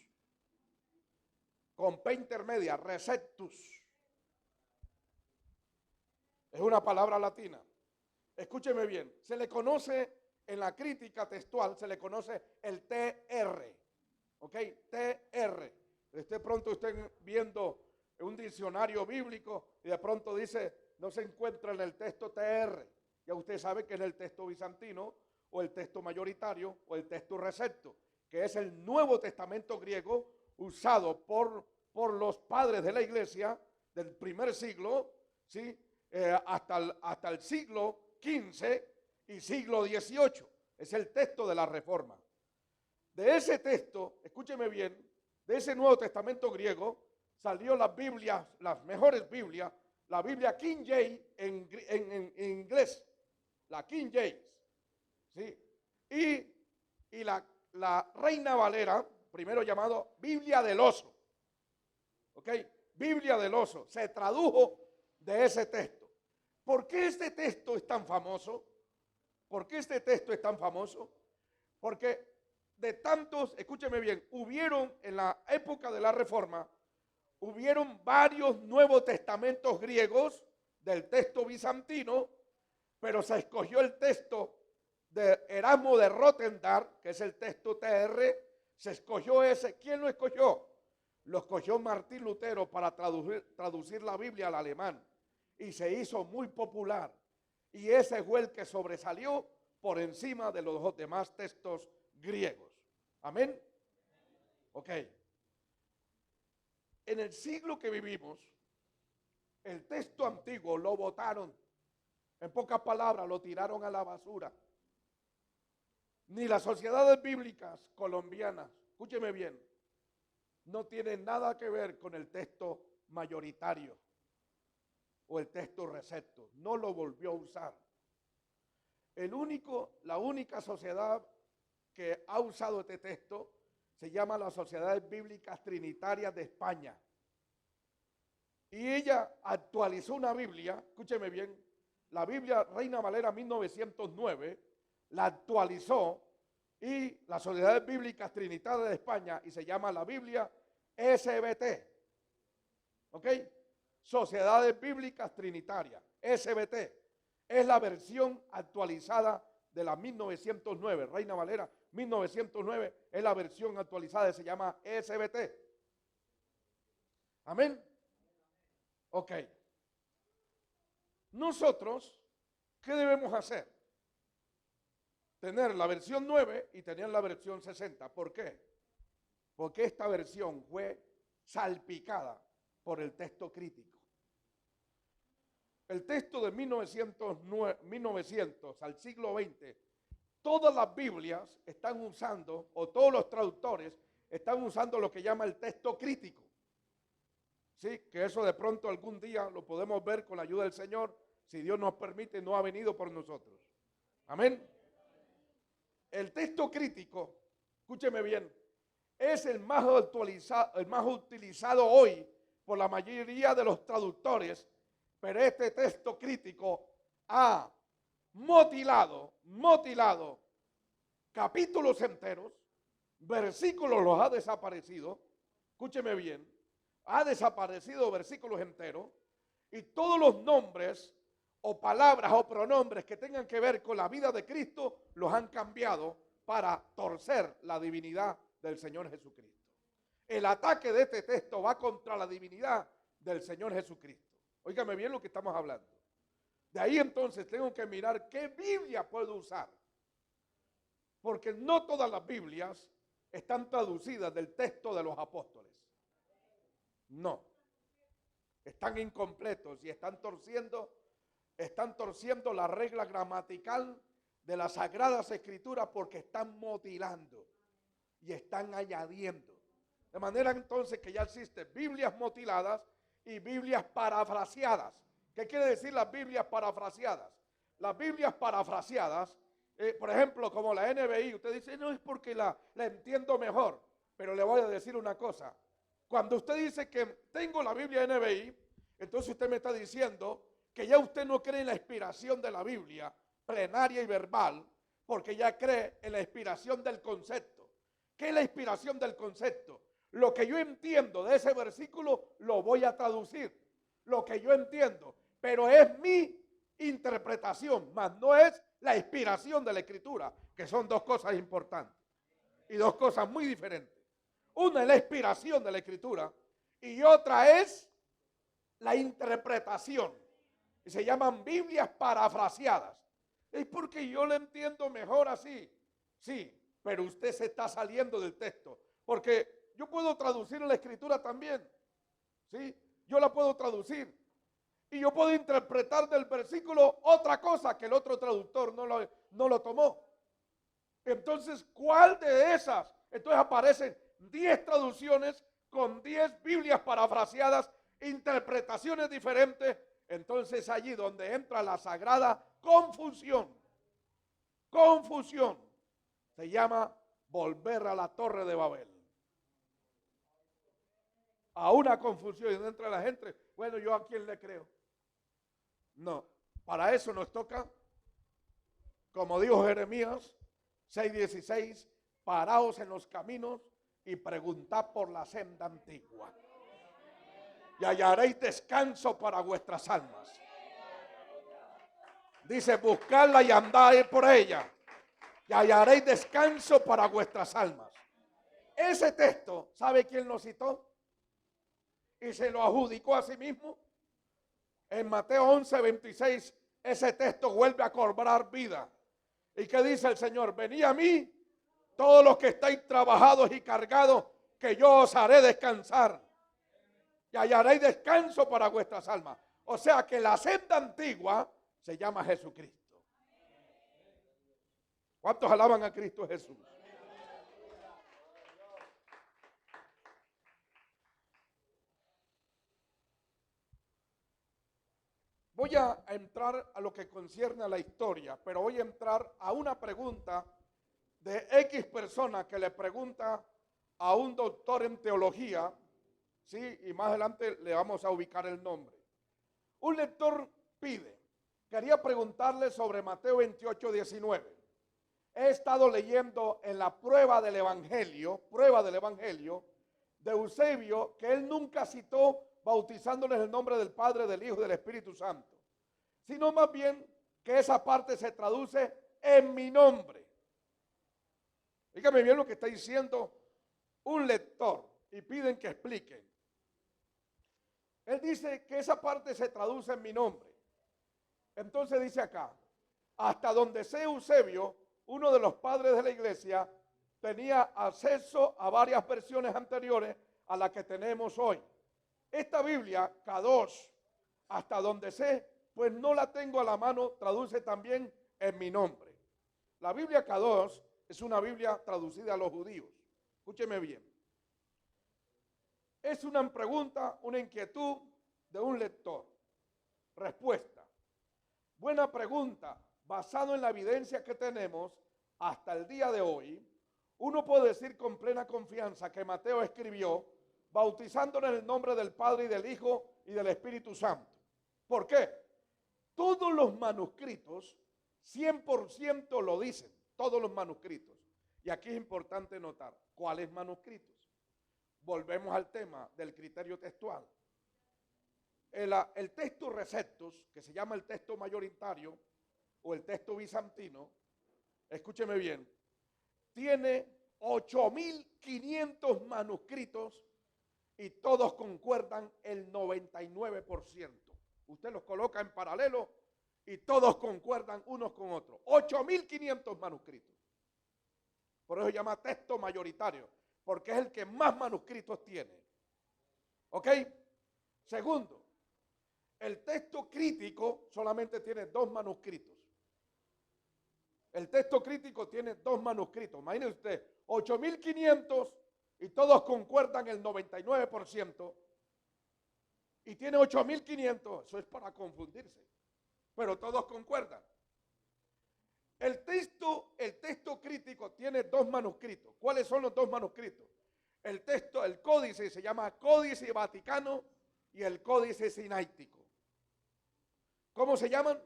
con P intermedia, receptus. Es una palabra latina. Escúcheme bien, se le conoce en la crítica textual, se le conoce el TR, ¿ok? TR. Pronto estén viendo un diccionario bíblico y de pronto dice, no se encuentra en el texto TR. Ya usted sabe que es el texto bizantino, o el texto mayoritario, o el texto recepto, que es el Nuevo Testamento griego usado por los padres de la iglesia del primer siglo, ¿sí? Hasta el siglo XV y siglo XVIII. Es el texto de la Reforma. De ese texto, escúcheme bien, de ese Nuevo Testamento griego salió las Biblias, las mejores Biblias, la Biblia King James en inglés, la King James. ¿Sí? Y la Reina Valera, primero llamado Biblia del Oso. ¿Ok? Biblia del Oso. Se tradujo de ese texto. ¿Por qué este texto es tan famoso? ¿Por qué este texto es tan famoso? Porque de tantos, escúcheme bien, hubieron en la época de la Reforma, hubieron varios Nuevos Testamentos griegos del texto bizantino, pero se escogió el texto de Erasmo de Rotterdam, que es el texto TR, se escogió ese. ¿Quién lo escogió? Lo escogió Martín Lutero para traducir la Biblia al alemán, y se hizo muy popular, y ese fue el que sobresalió por encima de los demás textos griegos. Amén. Ok. En el siglo que vivimos, el texto antiguo lo votaron. En pocas palabras, lo tiraron a la basura. Ni las sociedades bíblicas colombianas, escúcheme bien, no tienen nada que ver con el texto mayoritario o el texto recepto. No lo volvió a usar. La única sociedad que ha usado este texto se llama las Sociedades Bíblicas Trinitarias de España. Y ella actualizó una Biblia, escúcheme bien, la Biblia Reina Valera 1909, la actualizó, y las Sociedades Bíblicas Trinitarias de España, y se llama la Biblia SBT. ¿Ok? Sociedades Bíblicas Trinitarias, SBT. Es la versión actualizada de la 1909, Reina Valera 1909, es la versión actualizada, se llama SBT. Amén. Ok. Nosotros, ¿qué debemos hacer? Tener la versión 9 y tener la versión 60. ¿Por qué? Porque esta versión fue salpicada por el texto crítico. El texto de 1900 al siglo XX, todas las Biblias están usando, o todos los traductores están usando lo que llama el texto crítico. Sí, que eso de pronto algún día lo podemos ver con la ayuda del Señor, si Dios nos permite, no ha venido por nosotros. Amén. El texto crítico, escúcheme bien, es el más utilizado hoy por la mayoría de los traductores, pero este texto crítico ha mutilado capítulos enteros, versículos los ha desaparecido, escúcheme bien, ha desaparecido versículos enteros, y todos los nombres o palabras o pronombres que tengan que ver con la vida de Cristo los han cambiado para torcer la divinidad del Señor Jesucristo. El ataque de este texto va contra la divinidad del Señor Jesucristo. Óigame bien lo que estamos hablando. De ahí entonces tengo que mirar qué Biblia puedo usar. Porque no todas las Biblias están traducidas del texto de los apóstoles. No. Están incompletos y están torciendo la regla gramatical de las Sagradas Escrituras, porque están mutilando y están añadiendo. De manera entonces que ya existen Biblias mutiladas y Biblias parafraseadas. ¿Qué quiere decir las Biblias parafraseadas? Las Biblias parafraseadas, por ejemplo, como la NBI, usted dice, no es porque la entiendo mejor, pero le voy a decir una cosa. Cuando usted dice que tengo la Biblia NBI, entonces usted me está diciendo que ya usted no cree en la inspiración de la Biblia, plenaria y verbal, porque ya cree en la inspiración del concepto. ¿Qué es la inspiración del concepto? Lo que yo entiendo de ese versículo lo voy a traducir. Lo que yo entiendo, pero es mi interpretación, más no es la inspiración de la Escritura, que son dos cosas importantes y dos cosas muy diferentes. Una es la inspiración de la Escritura y otra es la interpretación. Y se llaman Biblias parafraseadas. Es porque yo lo entiendo mejor así. Sí, pero usted se está saliendo del texto. Porque yo puedo traducir la Escritura también. ¿Sí? Yo la puedo traducir. Y yo puedo interpretar del versículo otra cosa que el otro traductor no lo tomó. Entonces, ¿cuál de esas? Entonces aparecen 10 traducciones con 10 Biblias parafraseadas, interpretaciones diferentes. Entonces allí donde entra la sagrada confusión. Confusión. Se llama volver a la Torre de Babel. A una confusión y donde entra la gente. Bueno, ¿yo a quién le creo? No. Para eso nos toca, como dijo Jeremías 6:16, paraos en los caminos y preguntad por la senda antigua. Y hallaréis descanso para vuestras almas. Dice, buscarla y andad por ella. Y hallaréis descanso para vuestras almas. Ese texto, ¿sabe quién lo citó? Y se lo adjudicó a sí mismo. En Mateo 11:26, ese texto vuelve a cobrar vida. ¿Y qué dice el Señor? Venid a mí, todos los que estáis trabajados y cargados, que yo os haré descansar. Y hallaréis descanso para vuestras almas. O sea que la senda antigua se llama Jesucristo. ¿Cuántos alaban a Cristo Jesús? Voy a entrar a lo que concierne a la historia, pero voy a entrar a una pregunta de X persona que le pregunta a un doctor en teología, ¿sí? Y más adelante le vamos a ubicar el nombre. Un lector quería preguntarle sobre Mateo 28, 19. He estado leyendo en la prueba del Evangelio de Eusebio, que él nunca citó bautizándoles en el nombre del Padre, del Hijo y del Espíritu Santo, sino más bien que esa parte se traduce en mi nombre. Dígame bien lo que está diciendo un lector y piden que explique. Él dice que esa parte se traduce en mi nombre. Entonces dice acá, hasta donde sé Eusebio, uno de los padres de la iglesia, tenía acceso a varias versiones anteriores a la que tenemos hoy. Esta Biblia, K2, hasta donde sé, pues no la tengo a la mano, traduce también en mi nombre. La Biblia K2 es una Biblia traducida a los judíos. Escúcheme bien. Es una pregunta, una inquietud de un lector. Respuesta. Buena pregunta. Basado en la evidencia que tenemos hasta el día de hoy, uno puede decir con plena confianza que Mateo escribió bautizándolo en el nombre del Padre y del Hijo y del Espíritu Santo. ¿Por qué? Todos los manuscritos 100% lo dicen, todos los manuscritos. Y aquí es importante notar, ¿cuáles manuscritos? Volvemos al tema del criterio textual. El texto receptus, que se llama el texto mayoritario o el texto bizantino, escúcheme bien, tiene 8.500 manuscritos y todos concuerdan el 99%. Usted los coloca en paralelo y todos concuerdan unos con otros. 8.500 manuscritos. Por eso se llama texto mayoritario, porque es el que más manuscritos tiene. ¿Ok? Segundo, el texto crítico solamente tiene 2 manuscritos. El texto crítico tiene 2 manuscritos. Imagínese usted, 8.500 y todos concuerdan el 99%. Y tiene 8.500, eso es para confundirse. Pero todos concuerdan. El texto crítico tiene 2 manuscritos. ¿Cuáles son los 2 manuscritos? El códice se llama Códice Vaticano y el Códice Sinaítico. ¿Cómo se llaman?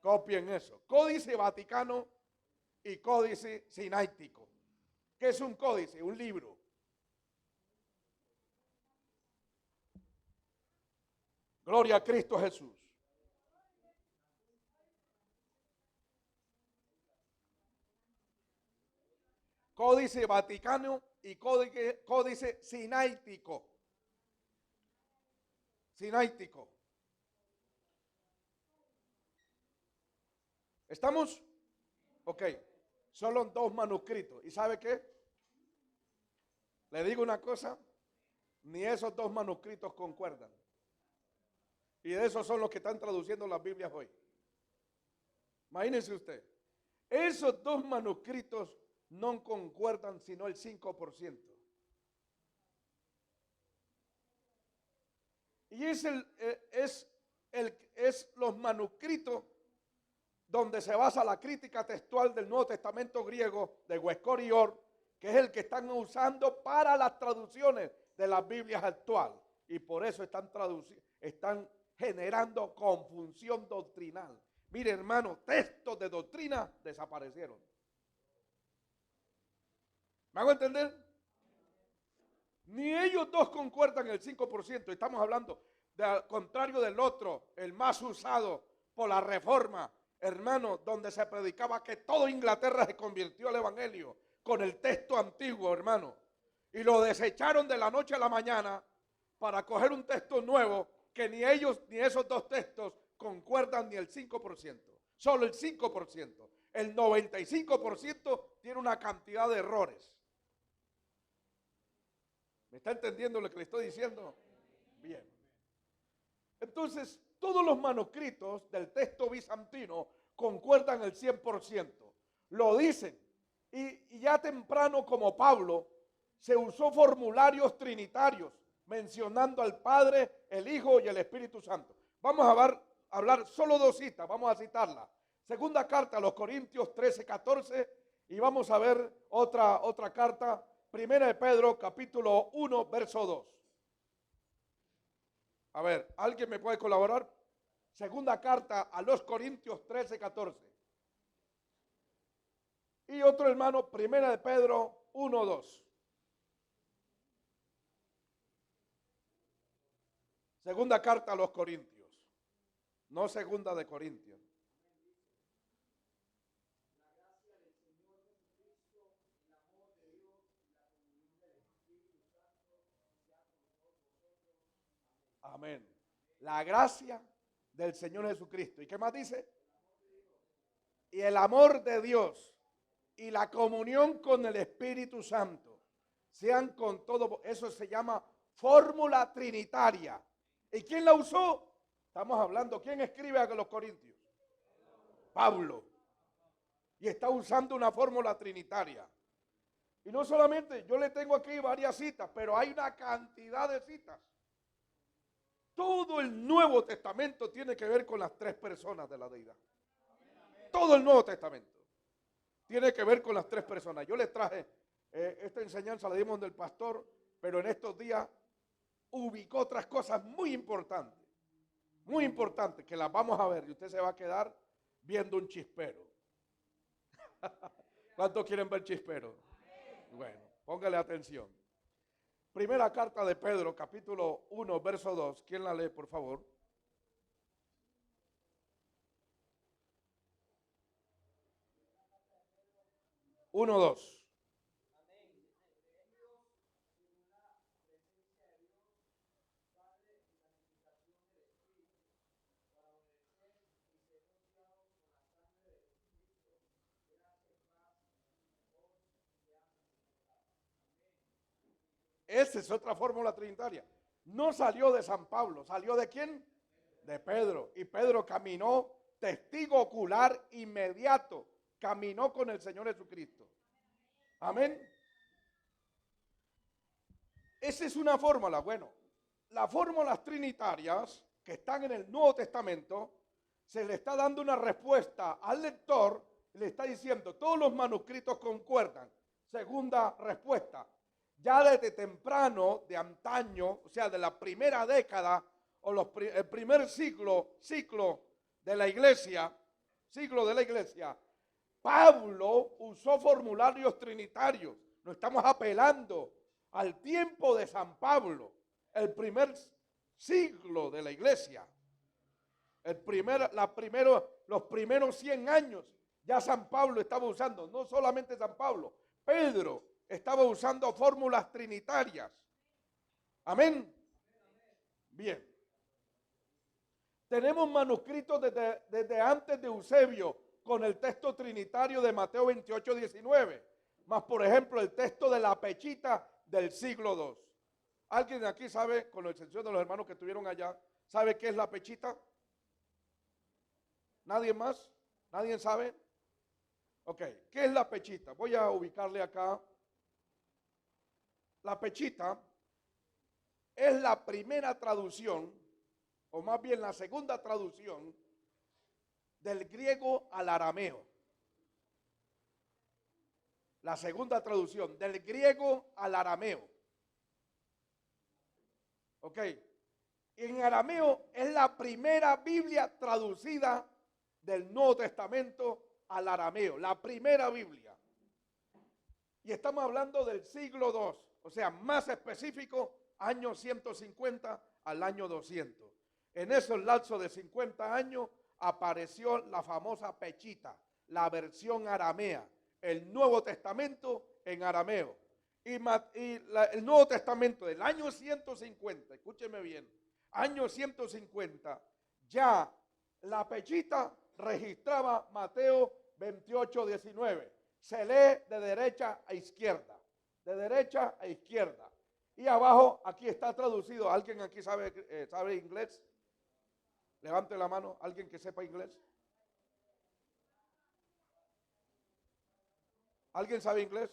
Copien eso. Códice Vaticano y Códice Sinaítico. ¿Qué es un códice? Un libro. Gloria a Cristo Jesús. Códice Vaticano y Códice Sinaítico. Sinaítico. ¿Estamos? Ok. Solo 2 manuscritos. ¿Y sabe qué? Le digo una cosa. Ni esos 2 manuscritos concuerdan. Y de esos son los que están traduciendo las Biblias hoy. Imagínense usted. Esos 2 manuscritos no concuerdan sino el 5%. Y es los manuscritos donde se basa la crítica textual del Nuevo Testamento griego de Westcott y Hort, que es el que están usando para las traducciones de las Biblias actuales. Y por eso están generando confusión doctrinal. Mire, hermano, textos de doctrina desaparecieron. ¿Me hago entender? Ni ellos 2 concuerdan el 5%. Estamos hablando al contrario del otro, el más usado por la Reforma, hermano, donde se predicaba que toda Inglaterra se convirtió al Evangelio con el texto antiguo, hermano. Y lo desecharon de la noche a la mañana para coger un texto nuevo que ni ellos ni esos 2 textos concuerdan ni el 5%. Solo el 5%. El 95% tiene una cantidad de errores. ¿Me está entendiendo lo que le estoy diciendo? Bien. Entonces, todos los manuscritos del texto bizantino concuerdan el 100%. Lo dicen. Y ya temprano, como Pablo, se usó formularios trinitarios mencionando al Padre, el Hijo y el Espíritu Santo. Vamos a hablar solo dos citas, vamos a citarla. Segunda carta a los Corintios 13:14 y vamos a ver otra carta, Primera de Pedro, capítulo 1, verso 2. A ver, ¿alguien me puede colaborar? Segunda carta a los Corintios 13:14. Y otro hermano, Primera de Pedro 1:2. Segunda carta a los Corintios, no segunda de Corintios. Amén. La gracia del Señor Jesucristo. ¿Y qué más dice? Y el amor de Dios y la comunión con el Espíritu Santo sean con todo. Eso se llama fórmula trinitaria. ¿Y quién la usó? Estamos hablando, ¿quién escribe a los Corintios? Pablo. Y está usando una fórmula trinitaria. Y no solamente, yo le tengo aquí varias citas, pero hay una cantidad de citas. Todo el Nuevo Testamento tiene que ver con las tres personas de la deidad. Todo el Nuevo Testamento tiene que ver con las tres personas. Yo les traje esta enseñanza, la dimos del pastor, pero en estos días ubicó otras cosas muy importantes, que las vamos a ver y usted se va a quedar viendo un chispero. ¿Cuántos quieren ver chispero? Bueno, póngale atención. Primera carta de Pedro, capítulo 1, verso 2. ¿Quién la lee, por favor? Uno, dos. Esa es otra fórmula trinitaria. No salió de San Pablo, ¿salió de quién? De Pedro. Y Pedro caminó, testigo ocular inmediato, caminó con el Señor Jesucristo. Amén. Esa es una fórmula. Bueno, las fórmulas trinitarias que están en el Nuevo Testamento, se le está dando una respuesta al lector, le está diciendo, todos los manuscritos concuerdan. Segunda respuesta, ya desde temprano, de antaño, o sea, de la primera década, o el primer ciclo de la iglesia, Pablo usó formularios trinitarios. Nos estamos apelando al tiempo de San Pablo, el primer siglo de la iglesia. Los primeros 100 años, ya San Pablo estaba usando, no solamente San Pablo, Pedro estaba usando fórmulas trinitarias. Amén. Bien. Tenemos manuscritos desde antes de Eusebio con el texto trinitario de Mateo 28:19. Más, por ejemplo, el texto de la pechita del siglo II. ¿Alguien de aquí sabe, con la excepción de los hermanos que estuvieron allá, sabe qué es la pechita? ¿Nadie más? ¿Nadie sabe? Ok, ¿qué es la pechita? Voy a ubicarle acá. La pechita es la primera traducción, o más bien la segunda traducción, del griego al arameo. La segunda traducción, del griego al arameo. Ok, en arameo es la primera Biblia traducida del Nuevo Testamento al arameo, la primera Biblia. Y estamos hablando del siglo II, o sea, más específico, año 150 al año 200. En esos lapsos de 50 años apareció la famosa pechita, la versión aramea, el Nuevo Testamento en arameo. El Nuevo Testamento del año 150, escúcheme bien, año 150, ya la pechita registraba Mateo 28:19. Se lee de derecha a izquierda, de derecha a izquierda. Y abajo, aquí está traducido. ¿Alguien aquí sabe inglés? Levante la mano, alguien que sepa inglés. ¿Alguien sabe inglés?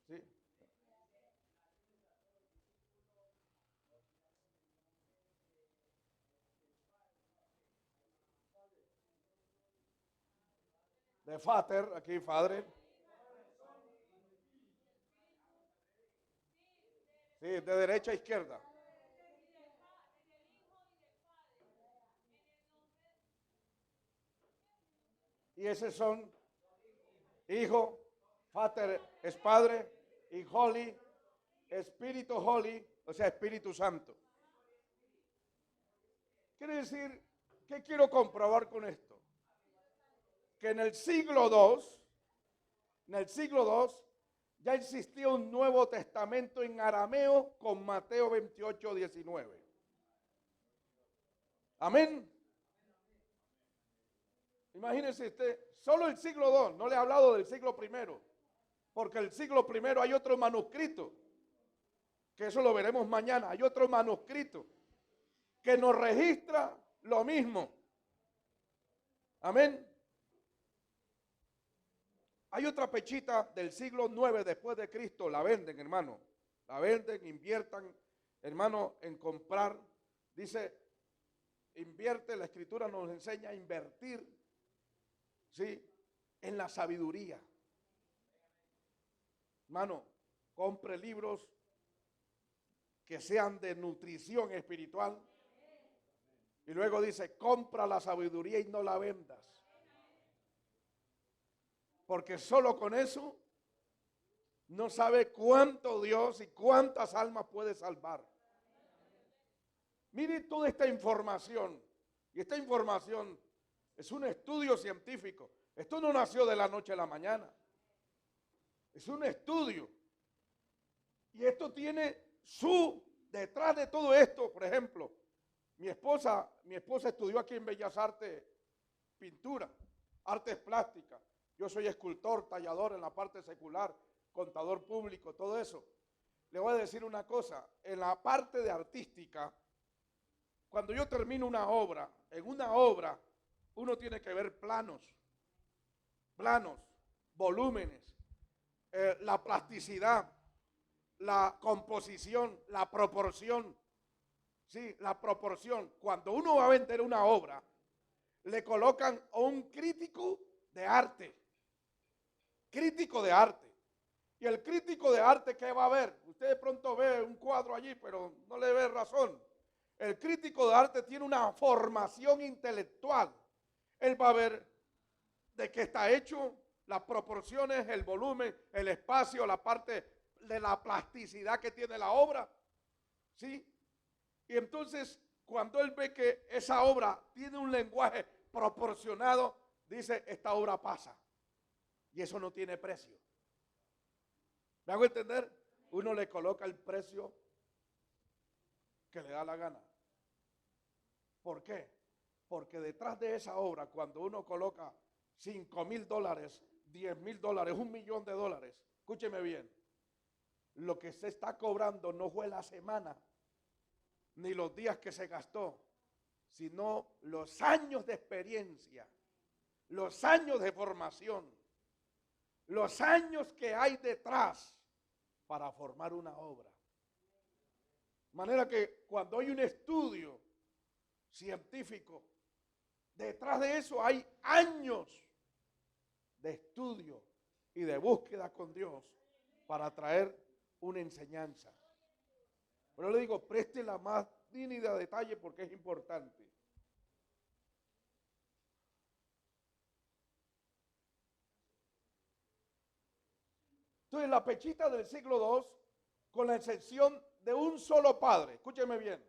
Sí. De Father, aquí padre. Sí, de derecha a izquierda. Y esos son Hijo, Father es Padre, y Holy, Espíritu Holy, o sea, Espíritu Santo. Quiere decir, ¿qué quiero comprobar con esto? Que en el siglo II, ya existía un Nuevo Testamento en arameo con Mateo 28, 19. Amén. Imagínense usted, solo el siglo II, no le he hablado del siglo I, porque el siglo I hay otro manuscrito, que eso lo veremos mañana, hay otro manuscrito que nos registra lo mismo. Amén. Hay otra pechita del siglo IX después de Cristo, la venden, hermano. La venden, inviertan, hermano, en comprar. Dice, invierte, la escritura nos enseña a invertir, ¿sí?, en la sabiduría. Hermano, compre libros que sean de nutrición espiritual. Y luego dice, compra la sabiduría y no la vendas. Porque solo con eso no sabe cuánto Dios y cuántas almas puede salvar. Mire toda esta información. Y esta información es un estudio científico. Esto no nació de la noche a la mañana. Es un estudio. Y esto tiene detrás de todo esto, por ejemplo, mi esposa estudió aquí en Bellas Artes pintura, artes plásticas. Yo soy escultor, tallador en la parte secular, contador público, todo eso. Le voy a decir una cosa, en la parte de artística, cuando yo termino una obra, en una obra uno tiene que ver planos, volúmenes, la plasticidad, la composición, la proporción. Sí, la proporción. Cuando uno va a vender una obra, le colocan a un crítico de arte. Crítico de arte. Y el crítico de arte, ¿qué va a ver? Usted de pronto ve un cuadro allí, pero no le ve razón. El crítico de arte tiene una formación intelectual. Él va a ver de qué está hecho, las proporciones, el volumen, el espacio, la parte de la plasticidad que tiene la obra. ¿Sí? Y entonces, cuando él ve que esa obra tiene un lenguaje proporcionado, dice, esta obra pasa. Y eso no tiene precio. ¿Me hago entender? Uno le coloca el precio que le da la gana. ¿Por qué? Porque detrás de esa obra, cuando uno coloca $5,000, $10,000, $1,000,000, escúcheme bien, lo que se está cobrando no fue la semana, ni los días que se gastó, sino los años de experiencia, los años de formación, los años que hay detrás para formar una obra. De manera que cuando hay un estudio científico, detrás de eso hay años de estudio y de búsqueda con Dios para traer una enseñanza. Pero le digo, preste la más dignidad de detalle porque es importante. Entonces, la pechita del siglo II, con la excepción de un solo padre, escúcheme bien,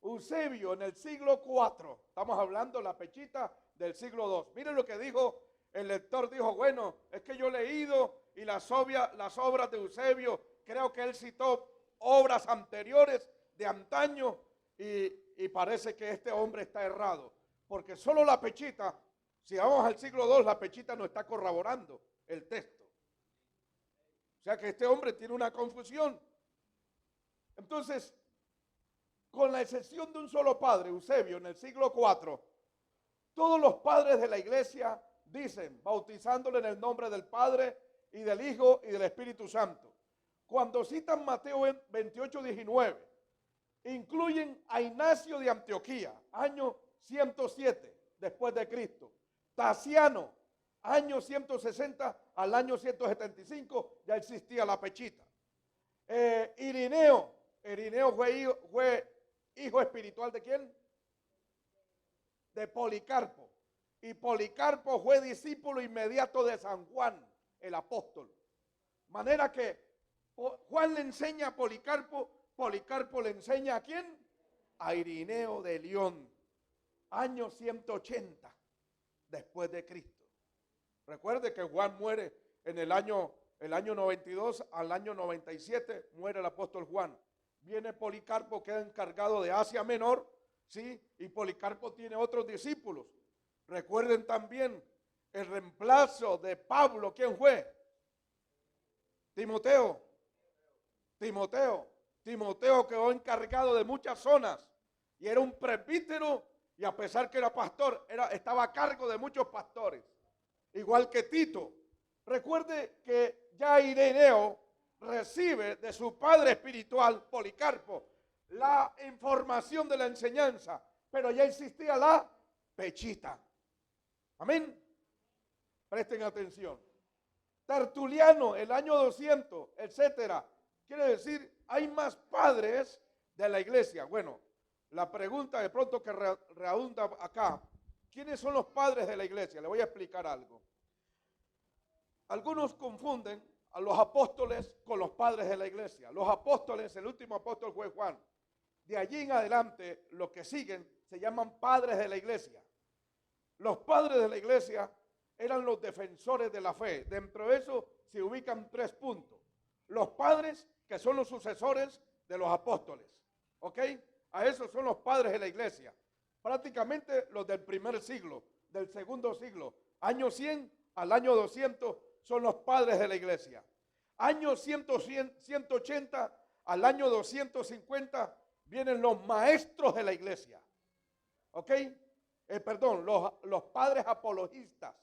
Eusebio en el siglo IV, estamos hablando de la pechita del siglo II. Miren lo que dijo el lector, dijo, bueno, es que yo he leído y las obras de Eusebio, creo que él citó obras anteriores de antaño y parece que este hombre está errado, porque solo la pechita, si vamos al siglo II, la pechita no está corroborando el texto. O sea que este hombre tiene una confusión. Entonces, con la excepción de un solo padre, Eusebio, en el siglo IV, todos los padres de la iglesia dicen, bautizándole en el nombre del Padre y del Hijo y del Espíritu Santo. Cuando citan Mateo 28:19, incluyen a Ignacio de Antioquía, año 107 después de Cristo. Tasiano, año 160 al año 175, ya existía la pechita. Irineo fue hijo espiritual ¿de quién? De Policarpo. Y Policarpo fue discípulo inmediato de San Juan, el apóstol. Manera que Juan le enseña a Policarpo, Policarpo le enseña ¿a quién? A Irineo de León, año 180 después de Cristo. Recuerde que Juan muere en el año 92, al año 97 muere el apóstol Juan. Viene Policarpo, queda encargado de Asia Menor, ¿sí? Y Policarpo tiene otros discípulos. Recuerden también el reemplazo de Pablo, ¿quién fue? Timoteo quedó encargado de muchas zonas y era un presbítero, y a pesar que era pastor, estaba a cargo de muchos pastores, igual que Tito. Recuerde que ya Ireneo recibe de su padre espiritual, Policarpo, la información de la enseñanza, pero ya existía la pechita. Amén. Presten atención. Tertuliano, el año 200, etcétera. Quiere decir, hay más padres de la iglesia. Bueno, la pregunta de pronto que redunda acá, ¿quiénes son los padres de la iglesia? Le voy a explicar algo. Algunos confunden a los apóstoles con los padres de la iglesia. Los apóstoles, el último apóstol fue Juan. De allí en adelante, los que siguen se llaman padres de la iglesia. Los padres de la iglesia eran los defensores de la fe. Dentro de eso se ubican 3 puntos. Los padres, que son los sucesores de los apóstoles. ¿Ok? A esos son los padres de la iglesia. Prácticamente los del primer siglo, del segundo siglo. Año 100 al año 200 son los padres de la iglesia. Año 180 al año 250 vienen los maestros de la iglesia. ¿Ok? Los padres apologistas.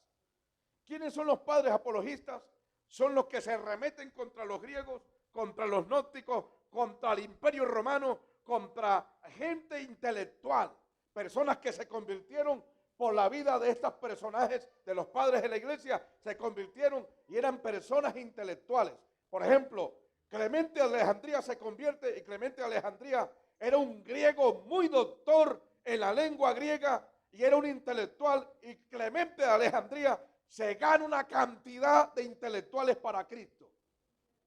¿Quiénes son los padres apologistas? Son los que se remeten contra los griegos, contra los gnósticos, contra el imperio romano, contra gente intelectual. Personas que se convirtieron por la vida de estos personajes, de los padres de la iglesia, se convirtieron y eran personas intelectuales. Por ejemplo, Clemente de Alejandría se convierte, y Clemente de Alejandría era un griego muy doctor en la lengua griega y era un intelectual, y Clemente de Alejandría se gana una cantidad de intelectuales para Cristo.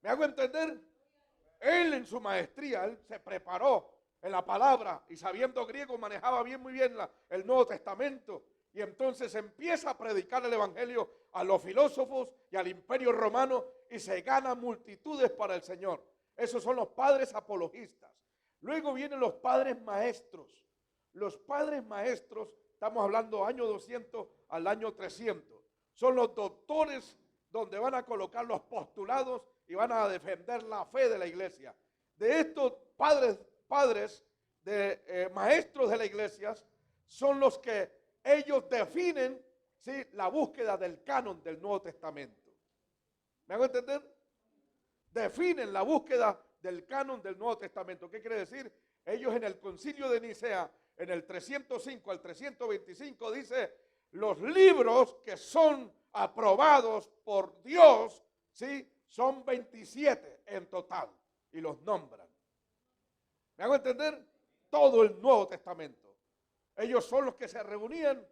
¿Me hago entender? Él en su maestría, él se preparó en la palabra y sabiendo griego manejaba muy bien el Nuevo Testamento, y entonces empieza a predicar el evangelio a los filósofos y al imperio romano y se gana multitudes para el Señor. Esos son los padres apologistas. Luego vienen los padres maestros. Los padres maestros, estamos hablando año 200 al año 300. Son los doctores donde van a colocar los postulados y van a defender la fe de la iglesia. De estos padres maestros de la iglesia son los que ellos definen, ¿sí?, la búsqueda del canon del Nuevo Testamento. ¿Me hago entender? Definen la búsqueda del canon del Nuevo Testamento. ¿Qué quiere decir? Ellos en el concilio de Nicea, en el 305 al 325, dice los libros que son aprobados por Dios, ¿sí?, son 27 en total y los nombran. ¿Me hago entender? Todo el Nuevo Testamento. Ellos son los que se reunían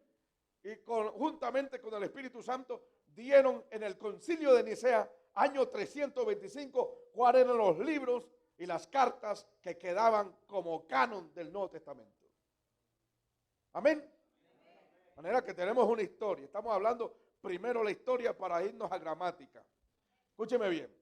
y juntamente con el Espíritu Santo dieron en el concilio de Nicea, año 325, cuáles eran los libros y las cartas que quedaban como canon del Nuevo Testamento. Amén. De manera que tenemos una historia. Estamos hablando primero la historia para irnos a gramática. Escúcheme bien.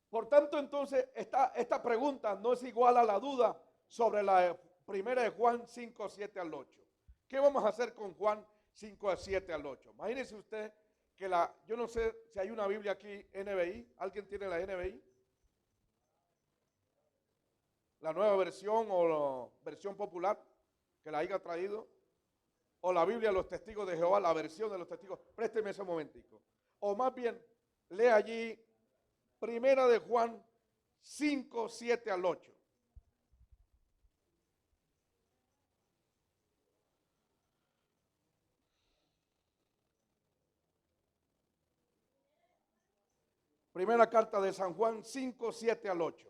Por tanto, entonces, esta pregunta no es igual a la duda sobre la primera de Juan 5, 7 al 8. ¿Qué vamos a hacer con Juan 5, 7 al 8? Imagínese usted que yo no sé si hay una Biblia aquí, NBI. ¿Alguien tiene la NBI? la nueva versión o la versión popular que la haya traído, o la Biblia de los Testigos de Jehová, la versión de los Testigos. Présteme ese momentico. O más bien, lea allí Primera de Juan 5, 7 al 8. Primera carta de San Juan 5, 7 al 8.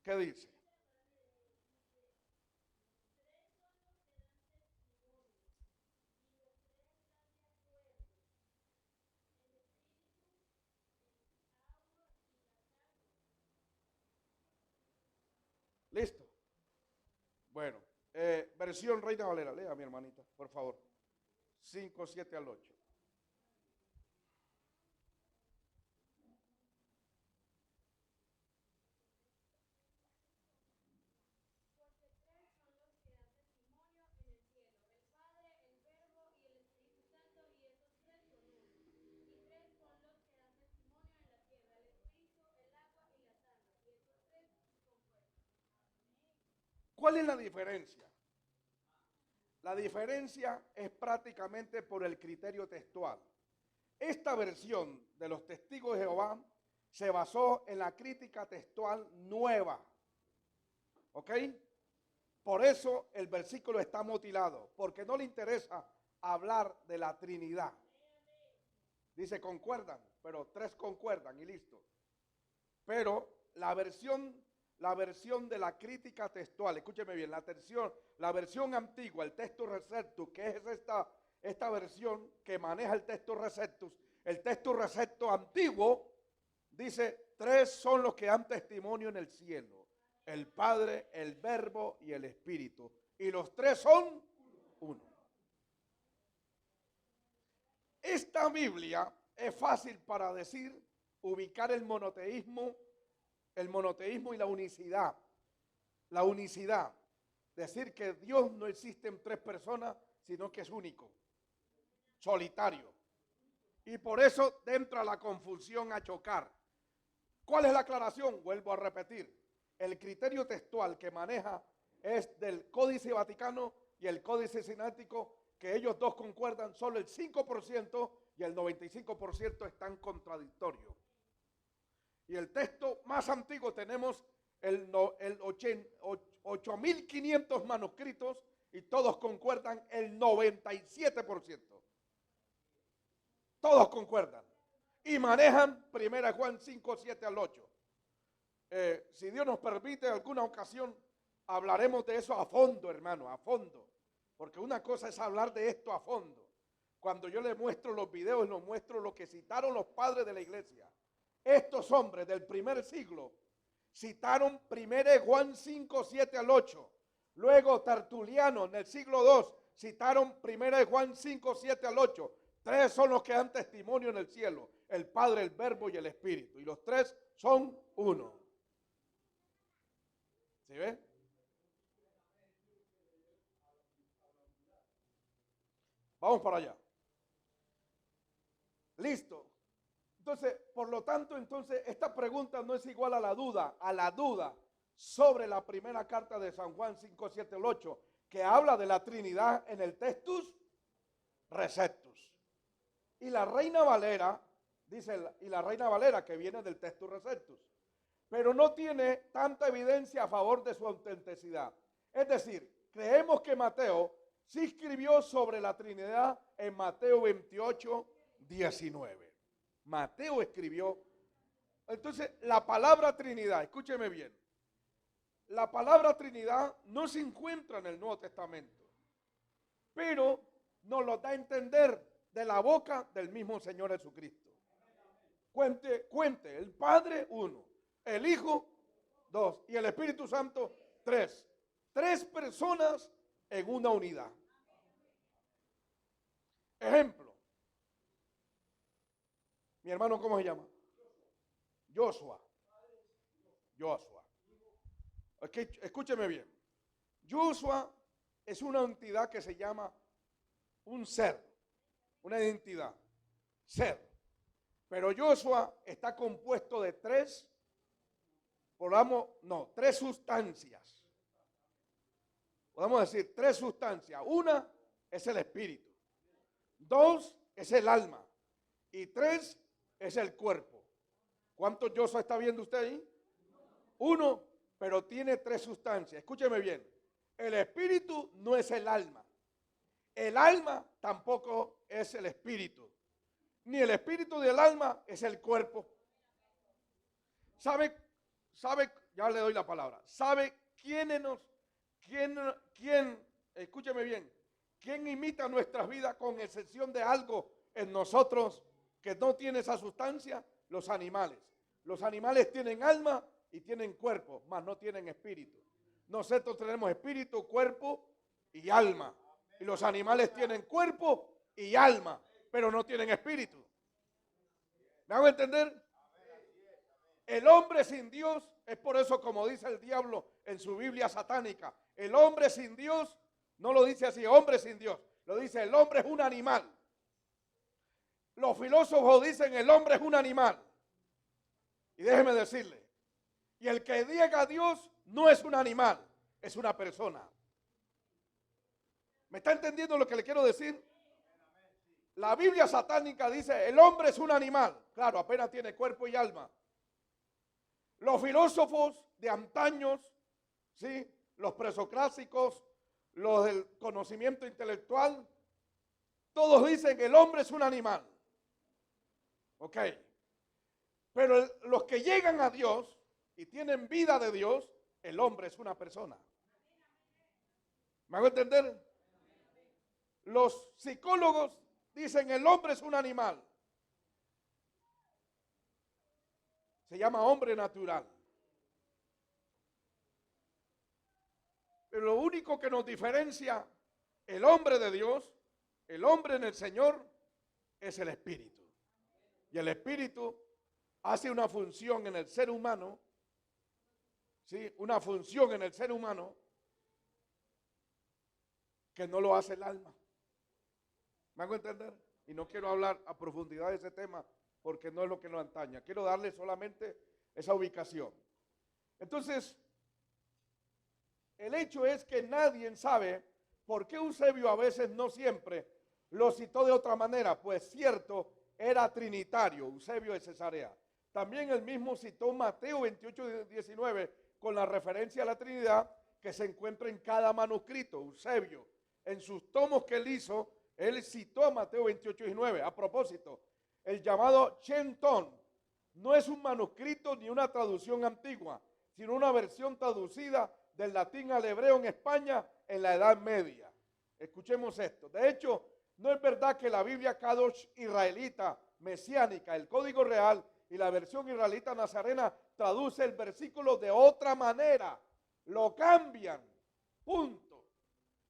¿Qué dice? ¿Listo? Bueno, versión Reina Valera, lea mi hermanita, por favor. 5, 7 al 8. ¿Cuál es la diferencia? La diferencia es prácticamente por el criterio textual. Esta versión de los Testigos de Jehová se basó en la crítica textual nueva. ¿Ok? Por eso el versículo está mutilado, porque no le interesa hablar de la Trinidad. Dice concuerdan, pero 3 concuerdan y listo. Pero la versión de la crítica textual, escúcheme bien, la versión antigua, el texto receptus, que es esta versión que maneja el texto receptus antiguo, dice, 3 son los que dan testimonio en el cielo, el Padre, el Verbo y el Espíritu, y los 3 son uno. Esta Biblia es fácil para decir, ubicar el monoteísmo y la unicidad. La unicidad. Decir que Dios no existe en 3 personas, sino que es único, solitario. Y por eso entra la confusión a chocar. ¿Cuál es la aclaración? Vuelvo a repetir. El criterio textual que maneja es del Códice Vaticano y el Códice Sináctico, que ellos dos concuerdan, solo el 5% y el 95% están contradictorios. Y el texto más antiguo tenemos el 8.500 manuscritos y todos concuerdan el 97%. Todos concuerdan. Y manejan 1 Juan 5, 7 al 8. Si Dios nos permite, en alguna ocasión hablaremos de eso a fondo, hermano, a fondo. Porque una cosa es hablar de esto a fondo. Cuando yo les muestro los videos, les muestro lo que citaron los padres de la iglesia. Estos hombres del primer siglo citaron 1 Juan 5, 7 al 8. Luego Tertuliano en el siglo II citaron 1 Juan 5, 7 al 8. 3 son los que dan testimonio en el cielo, el Padre, el Verbo y el Espíritu. Y los 3 son uno. ¿Sí ve? Vamos para allá. Listo. Entonces, por lo tanto, esta pregunta no es igual a la duda sobre la primera carta de San Juan 5, 7 al 8, que habla de la Trinidad en el Textus Receptus. Y la Reina Valera, que viene del Textus Receptus, pero no tiene tanta evidencia a favor de su autenticidad. Es decir, creemos que Mateo sí escribió sobre la Trinidad en Mateo 28, 19. Mateo escribió. Entonces, la palabra Trinidad, escúcheme bien, la palabra Trinidad no se encuentra en el Nuevo Testamento, pero nos lo da a entender de la boca del mismo Señor Jesucristo. Cuente, el Padre, 1, el Hijo, 2, y el Espíritu Santo, 3. 3 personas en una unidad. Ejemplo. Mi hermano, ¿cómo se llama? Joshua. Escúcheme bien. Joshua es una entidad que se llama un ser, una identidad, ser. Pero Joshua está compuesto de tres sustancias. Podemos decir tres sustancias. Una es el espíritu. Dos es el alma. Y tres es el cuerpo. ¿Cuántos Joshua está viendo usted ahí? Uno, pero tiene tres sustancias. Escúcheme bien. El espíritu no es el alma. El alma tampoco es el espíritu. Ni el espíritu del alma es el cuerpo. ¿Sabe? Ya le doy la palabra. ¿Sabe quién, escúcheme bien, quién imita nuestras vidas con excepción de algo en nosotros que no tiene esa sustancia? Los animales. Los animales tienen alma y tienen cuerpo, mas no tienen espíritu. Nosotros tenemos espíritu, cuerpo y alma. Y los animales tienen cuerpo y alma, pero no tienen espíritu. ¿Me hago entender? El hombre sin Dios, es por eso como dice el diablo en su Biblia satánica, el hombre sin Dios, no lo dice así, hombre sin Dios, lo dice el hombre es un animal. Los filósofos dicen el hombre es un animal. Y déjeme decirle, y el que niega a Dios no es un animal, es una persona. ¿Me está entendiendo lo que le quiero decir? La Biblia satánica dice el hombre es un animal, claro, apenas tiene cuerpo y alma. Los filósofos de antaños, ¿sí? Los presocráticos, los del conocimiento intelectual, todos dicen que el hombre es un animal. Ok. Pero los que llegan a Dios y tienen vida de Dios, el hombre es una persona. ¿Me hago entender? Los psicólogos dicen el hombre es un animal. Se llama hombre natural. Pero lo único que nos diferencia el hombre de Dios, el hombre en el Señor, es el espíritu. Y el espíritu hace una función en el ser humano, ¿sí? Una función en el ser humano que no lo hace el alma. ¿Me hago entender? Y no quiero hablar a profundidad de ese tema porque no es lo que nos antaña. Quiero darle solamente esa ubicación. Entonces, el hecho es que nadie sabe por qué Eusebio a veces, no siempre, lo citó de otra manera. Pues cierto, era trinitario, Eusebio de Cesarea. También él mismo citó Mateo 28:19 con la referencia a la Trinidad que se encuentra en cada manuscrito. Eusebio, en sus tomos que él hizo, él citó a Mateo 28:19. A propósito, el llamado Chenton no es un manuscrito ni una traducción antigua, sino una versión traducida del latín al hebreo en España en la Edad Media. Escuchemos esto. De hecho, no es verdad que la Biblia Kadosh israelita mesiánica, el Código Real y la versión israelita nazarena traduce el versículo de otra manera. Lo cambian. Punto.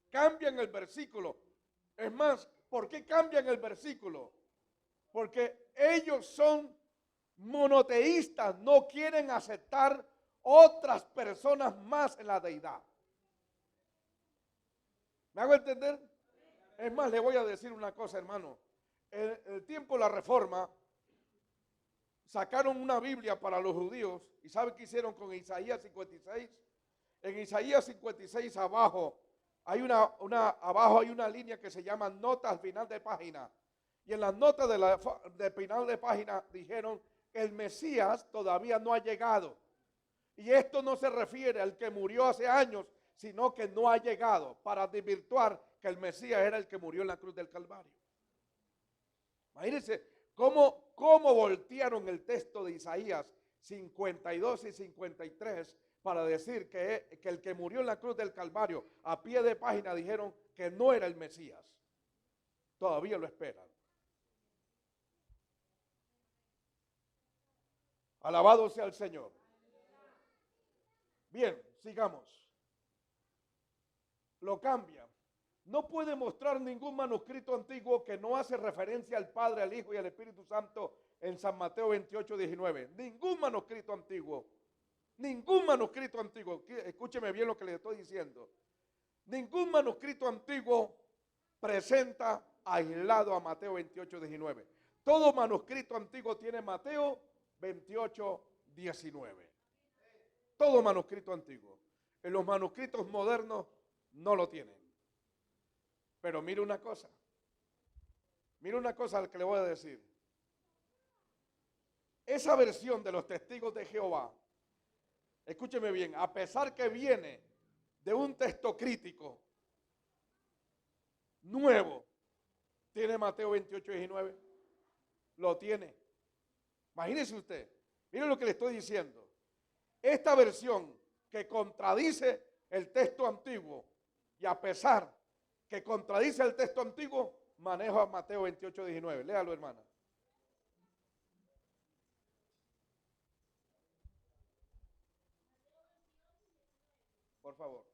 Cambian el versículo. Es más, ¿por qué cambian el versículo? Porque ellos son monoteístas, no quieren aceptar otras personas más en la deidad. ¿Me hago entender? Es más, le voy a decir una cosa, hermano. En el tiempo de la Reforma, sacaron una Biblia para los judíos. ¿Y sabe qué hicieron con Isaías 56? En Isaías 56 abajo hay una línea que se llama notas al final de página. Y en las notas de final de página dijeron, el Mesías todavía no ha llegado. Y esto no se refiere al que murió hace años, sino que no ha llegado, para desvirtuar que el Mesías era el que murió en la cruz del Calvario. Imagínense cómo voltearon el texto de Isaías 52 y 53 para decir que el que murió en la cruz del Calvario, a pie de página dijeron que no era el Mesías. Todavía lo esperan. Alabado sea el Señor. Bien, sigamos. Lo cambia. No puede mostrar ningún manuscrito antiguo que no hace referencia al Padre, al Hijo y al Espíritu Santo en San Mateo 28:19. Ningún manuscrito antiguo. Ningún manuscrito antiguo. Escúcheme bien lo que le estoy diciendo. Ningún manuscrito antiguo presenta aislado a Mateo 28, 19. Todo manuscrito antiguo tiene Mateo 28, 19. Todo manuscrito antiguo. En los manuscritos modernos no lo tienen. Pero mire una cosa al que le voy a decir. Esa versión de los testigos de Jehová, escúcheme bien, a pesar que viene de un texto crítico nuevo, ¿tiene Mateo 28, 19? Lo tiene. Imagínese usted, mire lo que le estoy diciendo. Esta versión que contradice el texto antiguo y a pesar que contradice el texto antiguo, maneja Mateo 28, 19. Léalo, hermana. Por favor.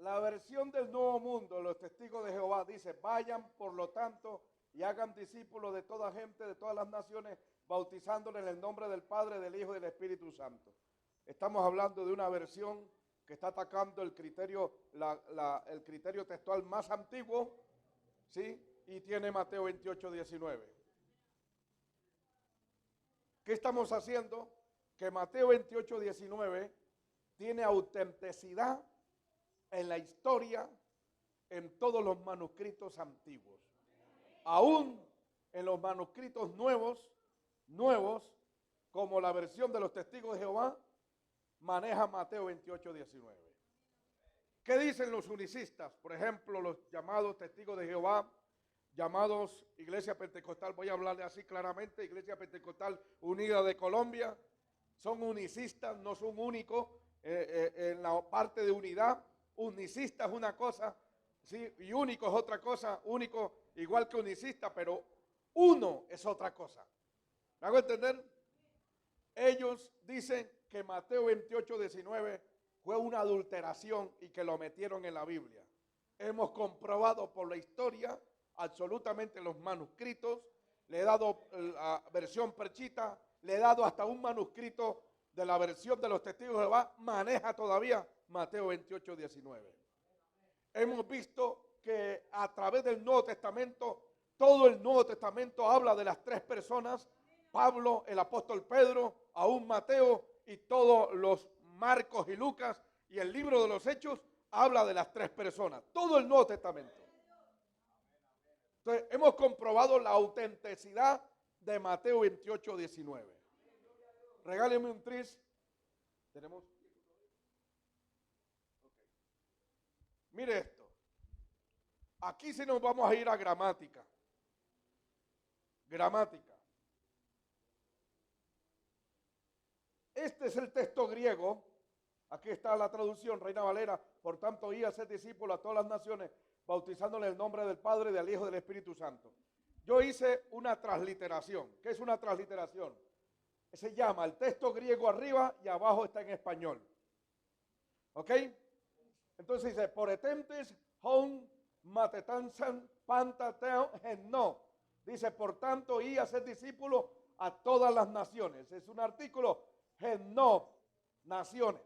La versión del Nuevo Mundo, los testigos de Jehová, dice, vayan por lo tanto y hagan discípulos de toda gente, de todas las naciones, bautizándoles en el nombre del Padre, del Hijo y del Espíritu Santo. Estamos hablando de una versión que está atacando el criterio, el criterio textual más antiguo, ¿sí? Y tiene Mateo 28, 19. ¿Qué estamos haciendo? Que Mateo 28, 19 tiene autenticidad en la historia, en todos los manuscritos antiguos. Aún en los manuscritos nuevos, como la versión de los testigos de Jehová, maneja Mateo 28, 19. ¿Qué dicen los unicistas? Por ejemplo, los llamados testigos de Jehová, llamados Iglesia Pentecostal, voy a hablarle así claramente, Iglesia Pentecostal Unida de Colombia, son unicistas, no son únicos en la parte de unidad. Unicista es una cosa, ¿sí? Y único es otra cosa, único igual que unicista, pero uno es otra cosa. ¿Me hago entender? Ellos dicen que Mateo 28, 19 fue una adulteración y que lo metieron en la Biblia. Hemos comprobado por la historia, absolutamente los manuscritos, le he dado la versión Perchita, le he dado hasta un manuscrito de la versión de los testigos de Jehová, maneja todavía Mateo 28, 19. Hemos visto que a través del Nuevo Testamento, todo el Nuevo Testamento habla de las tres personas, Pablo, el apóstol Pedro, aún Mateo y todos los Marcos y Lucas, y el libro de los Hechos habla de las tres personas, todo el Nuevo Testamento. Entonces, hemos comprobado la autenticidad de Mateo 28, 19. Regáleme un tris. ¿Tenemos? Mire esto. Aquí sí nos vamos a ir a gramática. Gramática. Este es el texto griego. Aquí está la traducción, Reina Valera. Por tanto, y a ser discípulos a todas las naciones, bautizándole en el nombre del Padre, del Hijo y del Espíritu Santo. Yo hice una transliteración. ¿Qué es una transliteración? Se llama el texto griego arriba y abajo está en español. ¿Ok? Entonces dice, por etemptes, hon, matetansan, pantateo, no. Dice, por tanto, y hacer discípulos a todas las naciones. Es un artículo, no, naciones.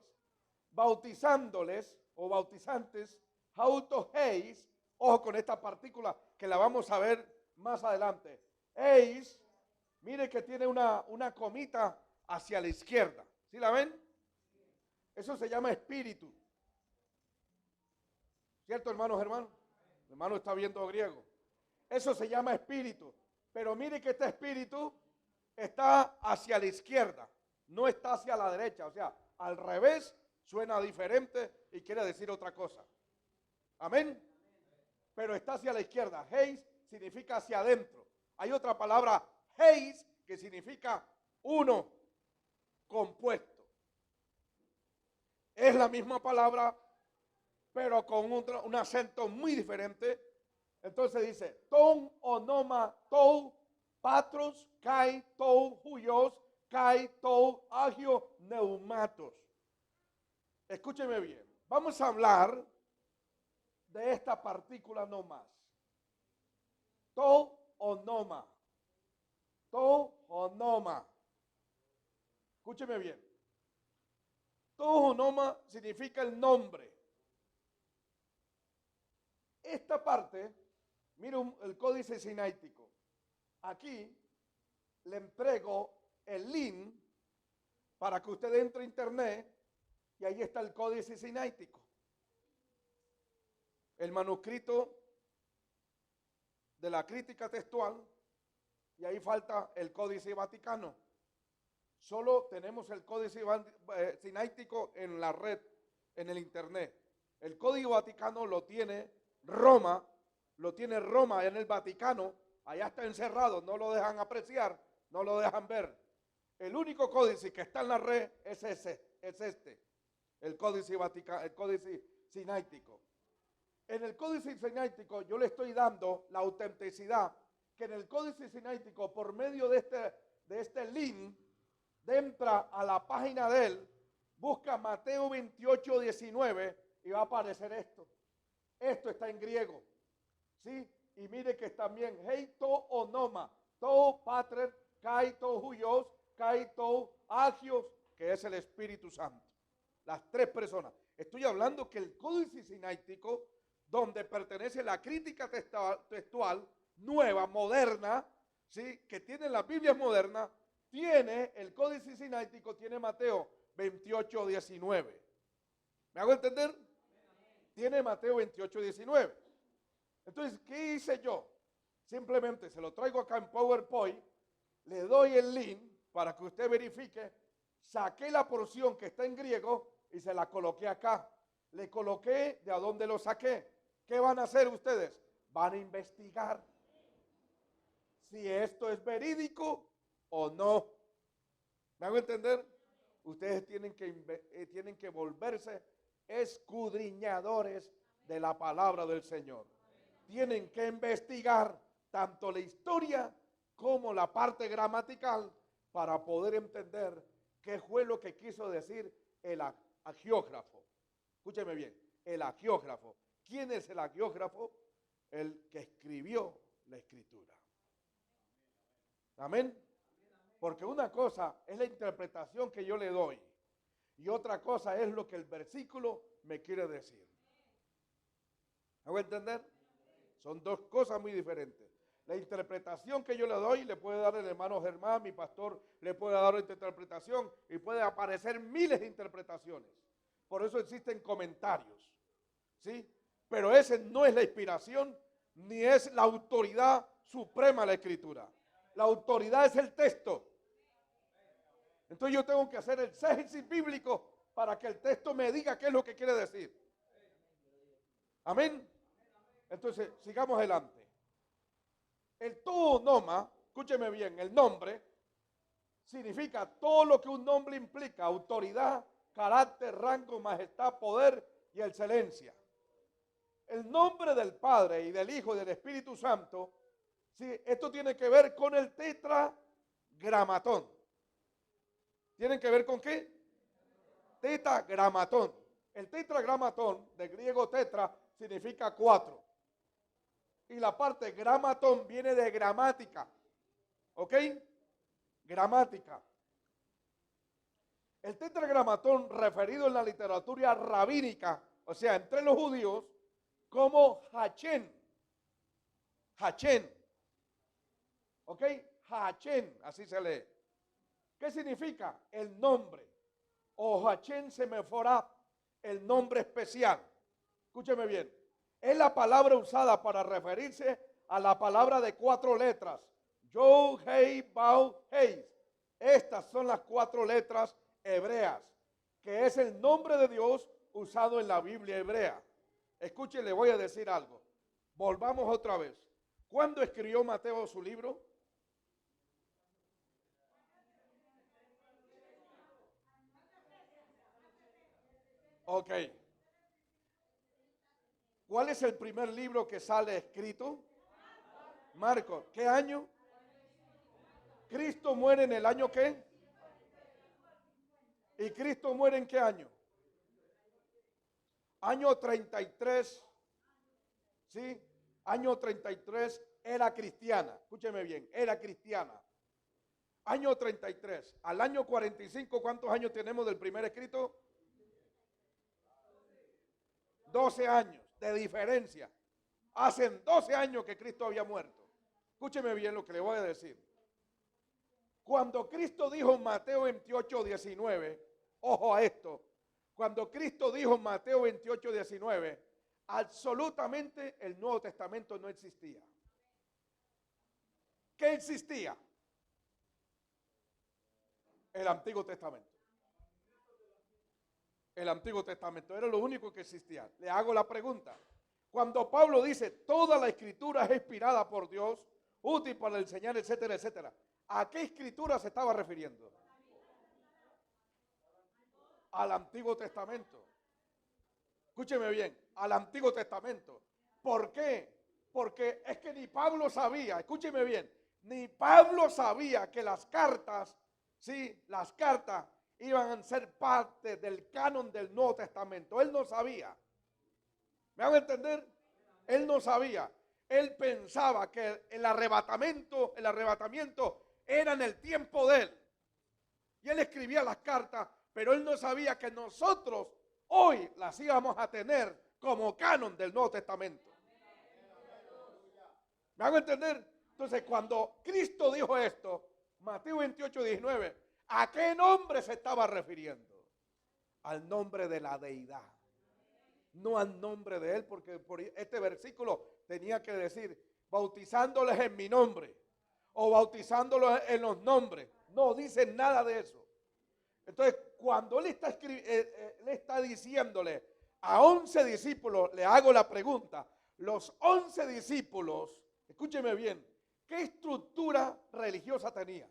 Bautizándoles, o bautizantes, autoheis, ojo con esta partícula que la vamos a ver más adelante. Eis, mire que tiene una comita hacia la izquierda. ¿Sí la ven? Eso se llama espíritu. ¿Cierto, hermanos, hermanos? El hermano está viendo griego. Eso se llama espíritu. Pero mire que este espíritu está hacia la izquierda, no está hacia la derecha. O sea, al revés suena diferente y quiere decir otra cosa. Amén. Pero está hacia la izquierda. Heis significa hacia adentro. Hay otra palabra, heis, que significa uno, compuesto. Es la misma palabra, pero con un acento muy diferente Entonces dice, ton onoma tou patros kai tou huyos kai tou agio neumatos. Escúcheme bien, vamos a hablar de esta partícula no más. To onoma. To onoma. Escúcheme bien. To onoma significa el nombre. Esta parte, mire el códice sináitico. Aquí le entrego el link para que usted entre a internet y ahí está el códice sináitico. El manuscrito de la crítica textual y ahí falta el códice vaticano. Solo tenemos el códice sináitico en la red, en el internet. El código vaticano lo tiene Roma en el Vaticano, allá está encerrado, no lo dejan apreciar, no lo dejan ver. El único códice que está en la red es este, el códice vaticano, el códice sináitico. En el códice sináitico yo le estoy dando la autenticidad que en el códice sináitico por medio de este link entra a la página de él, busca Mateo 28, 19 y va a aparecer esto. Esto está en griego, ¿sí? Y mire que también, hei to onoma, to pater, kai to huyos, kai to agios, que es el Espíritu Santo. Las tres personas. Estoy hablando que el códice sináitico, donde pertenece la crítica textual nueva, moderna, ¿sí? Que tiene las Biblias modernas, tiene el códice sináitico, tiene Mateo 28, 19. ¿Me hago entender? Tiene Mateo 28, 19. Entonces, ¿qué hice yo? Simplemente se lo traigo acá en PowerPoint, le doy el link para que usted verifique, saqué la porción que está en griego y se la coloqué acá. Le coloqué de a dónde lo saqué. ¿Qué van a hacer ustedes? Van a investigar si esto es verídico o no. ¿Me hago entender? Ustedes tienen que volverse escudriñadores de la palabra del Señor. Tienen que investigar tanto la historia como la parte gramatical para poder entender qué fue lo que quiso decir el agiógrafo. Escúcheme bien, el agiógrafo. ¿Quién es el agiógrafo? El que escribió la escritura. Amén. Porque una cosa es la interpretación que yo le doy y otra cosa es lo que el versículo me quiere decir. ¿Me voy a entender? Son dos cosas muy diferentes. La interpretación que yo le doy le puede dar el hermano Germán, mi pastor, le puede dar otra interpretación y puede aparecer miles de interpretaciones. Por eso existen comentarios, ¿sí? Pero ese no es la inspiración ni es la autoridad suprema de la Escritura. La autoridad es el texto. Entonces yo tengo que hacer el exégesis bíblico para que el texto me diga qué es lo que quiere decir. Amén. Entonces, sigamos adelante. El toonoma, escúcheme bien, el nombre significa todo lo que un nombre implica: autoridad, carácter, rango, majestad, poder y excelencia. El nombre del Padre y del Hijo y del Espíritu Santo, sí, esto tiene que ver con el tetragramatón. ¿Tienen que ver con qué? Tetragramatón. El tetragramatón, de griego tetra, significa 4. Y la parte gramatón viene de gramática. ¿Ok? Gramática. El tetragramatón, referido en la literatura rabínica, o sea, entre los judíos, como Hachén. Hachén. ¿Ok? Hachén, así se lee. ¿Qué significa? El nombre. O Hachén Semeforá, el nombre especial. Escúcheme bien. Es la palabra usada para referirse a la palabra de 4 letras. Yod, Hei, Bau, Hei. Estas son las 4 letras hebreas, que es el nombre de Dios usado en la Biblia hebrea. Escuche, le voy a decir algo. Volvamos otra vez. ¿Cuándo escribió Mateo su libro? Ok. ¿Cuál es el primer libro que sale escrito? Marcos. ¿Qué año? Cristo muere en el año ¿qué? ¿Y Cristo muere en qué año? Año 33. ¿Sí? Año 33 era cristiana. Escúcheme bien, era cristiana. Año 33. Al año 45, ¿cuántos años tenemos del primer escrito? 12 años de diferencia. Hacen 12 años que Cristo había muerto. Escúcheme bien lo que le voy a decir. Cuando Cristo dijo en Mateo 28, 19, ojo a esto, cuando Cristo dijo en Mateo 28, 19, absolutamente el Nuevo Testamento no existía. ¿Qué existía? El Antiguo Testamento. El Antiguo Testamento era lo único que existía. Le hago la pregunta. Cuando Pablo dice, toda la escritura es inspirada por Dios, útil para enseñar, etcétera, etcétera, ¿a qué escritura se estaba refiriendo? Al Antiguo Testamento. Escúcheme bien, al Antiguo Testamento. ¿Por qué? Porque es que ni Pablo sabía, escúcheme bien, ni Pablo sabía que las cartas, sí, las cartas iban a ser parte del canon del Nuevo Testamento. Él no sabía. ¿Me van a entender? Él no sabía. Él pensaba que el arrebatamiento era en el tiempo de él. Y él escribía las cartas, pero él no sabía que nosotros hoy las íbamos a tener como canon del Nuevo Testamento. ¿Me hago entender? Entonces, cuando Cristo dijo esto, Mateo 28, 19, ¿a qué nombre se estaba refiriendo? Al nombre de la deidad. No al nombre de él, porque por este versículo tenía que decir, bautizándoles en mi nombre, o bautizándolos en los nombres. No dice nada de eso. Entonces, cuando él está diciéndole a 11 discípulos, le hago la pregunta, los 11 discípulos, escúcheme bien, ¿qué estructura religiosa tenía?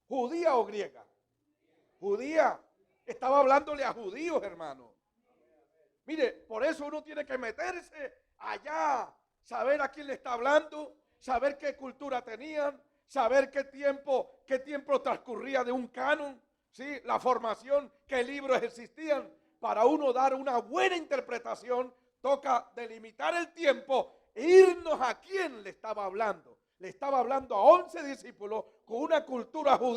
¿Judía o griega? Judía. Estaba hablándole a judíos, hermano. Mire, por eso uno tiene que meterse allá, saber a quién le está hablando, saber qué cultura tenían, saber qué tiempo transcurría de un canon, ¿sí? La formación, qué libros existían. Para uno dar una buena interpretación, toca delimitar el tiempo e irnos a quién le estaba hablando. Le estaba hablando a 11 discípulos con una cultura judía.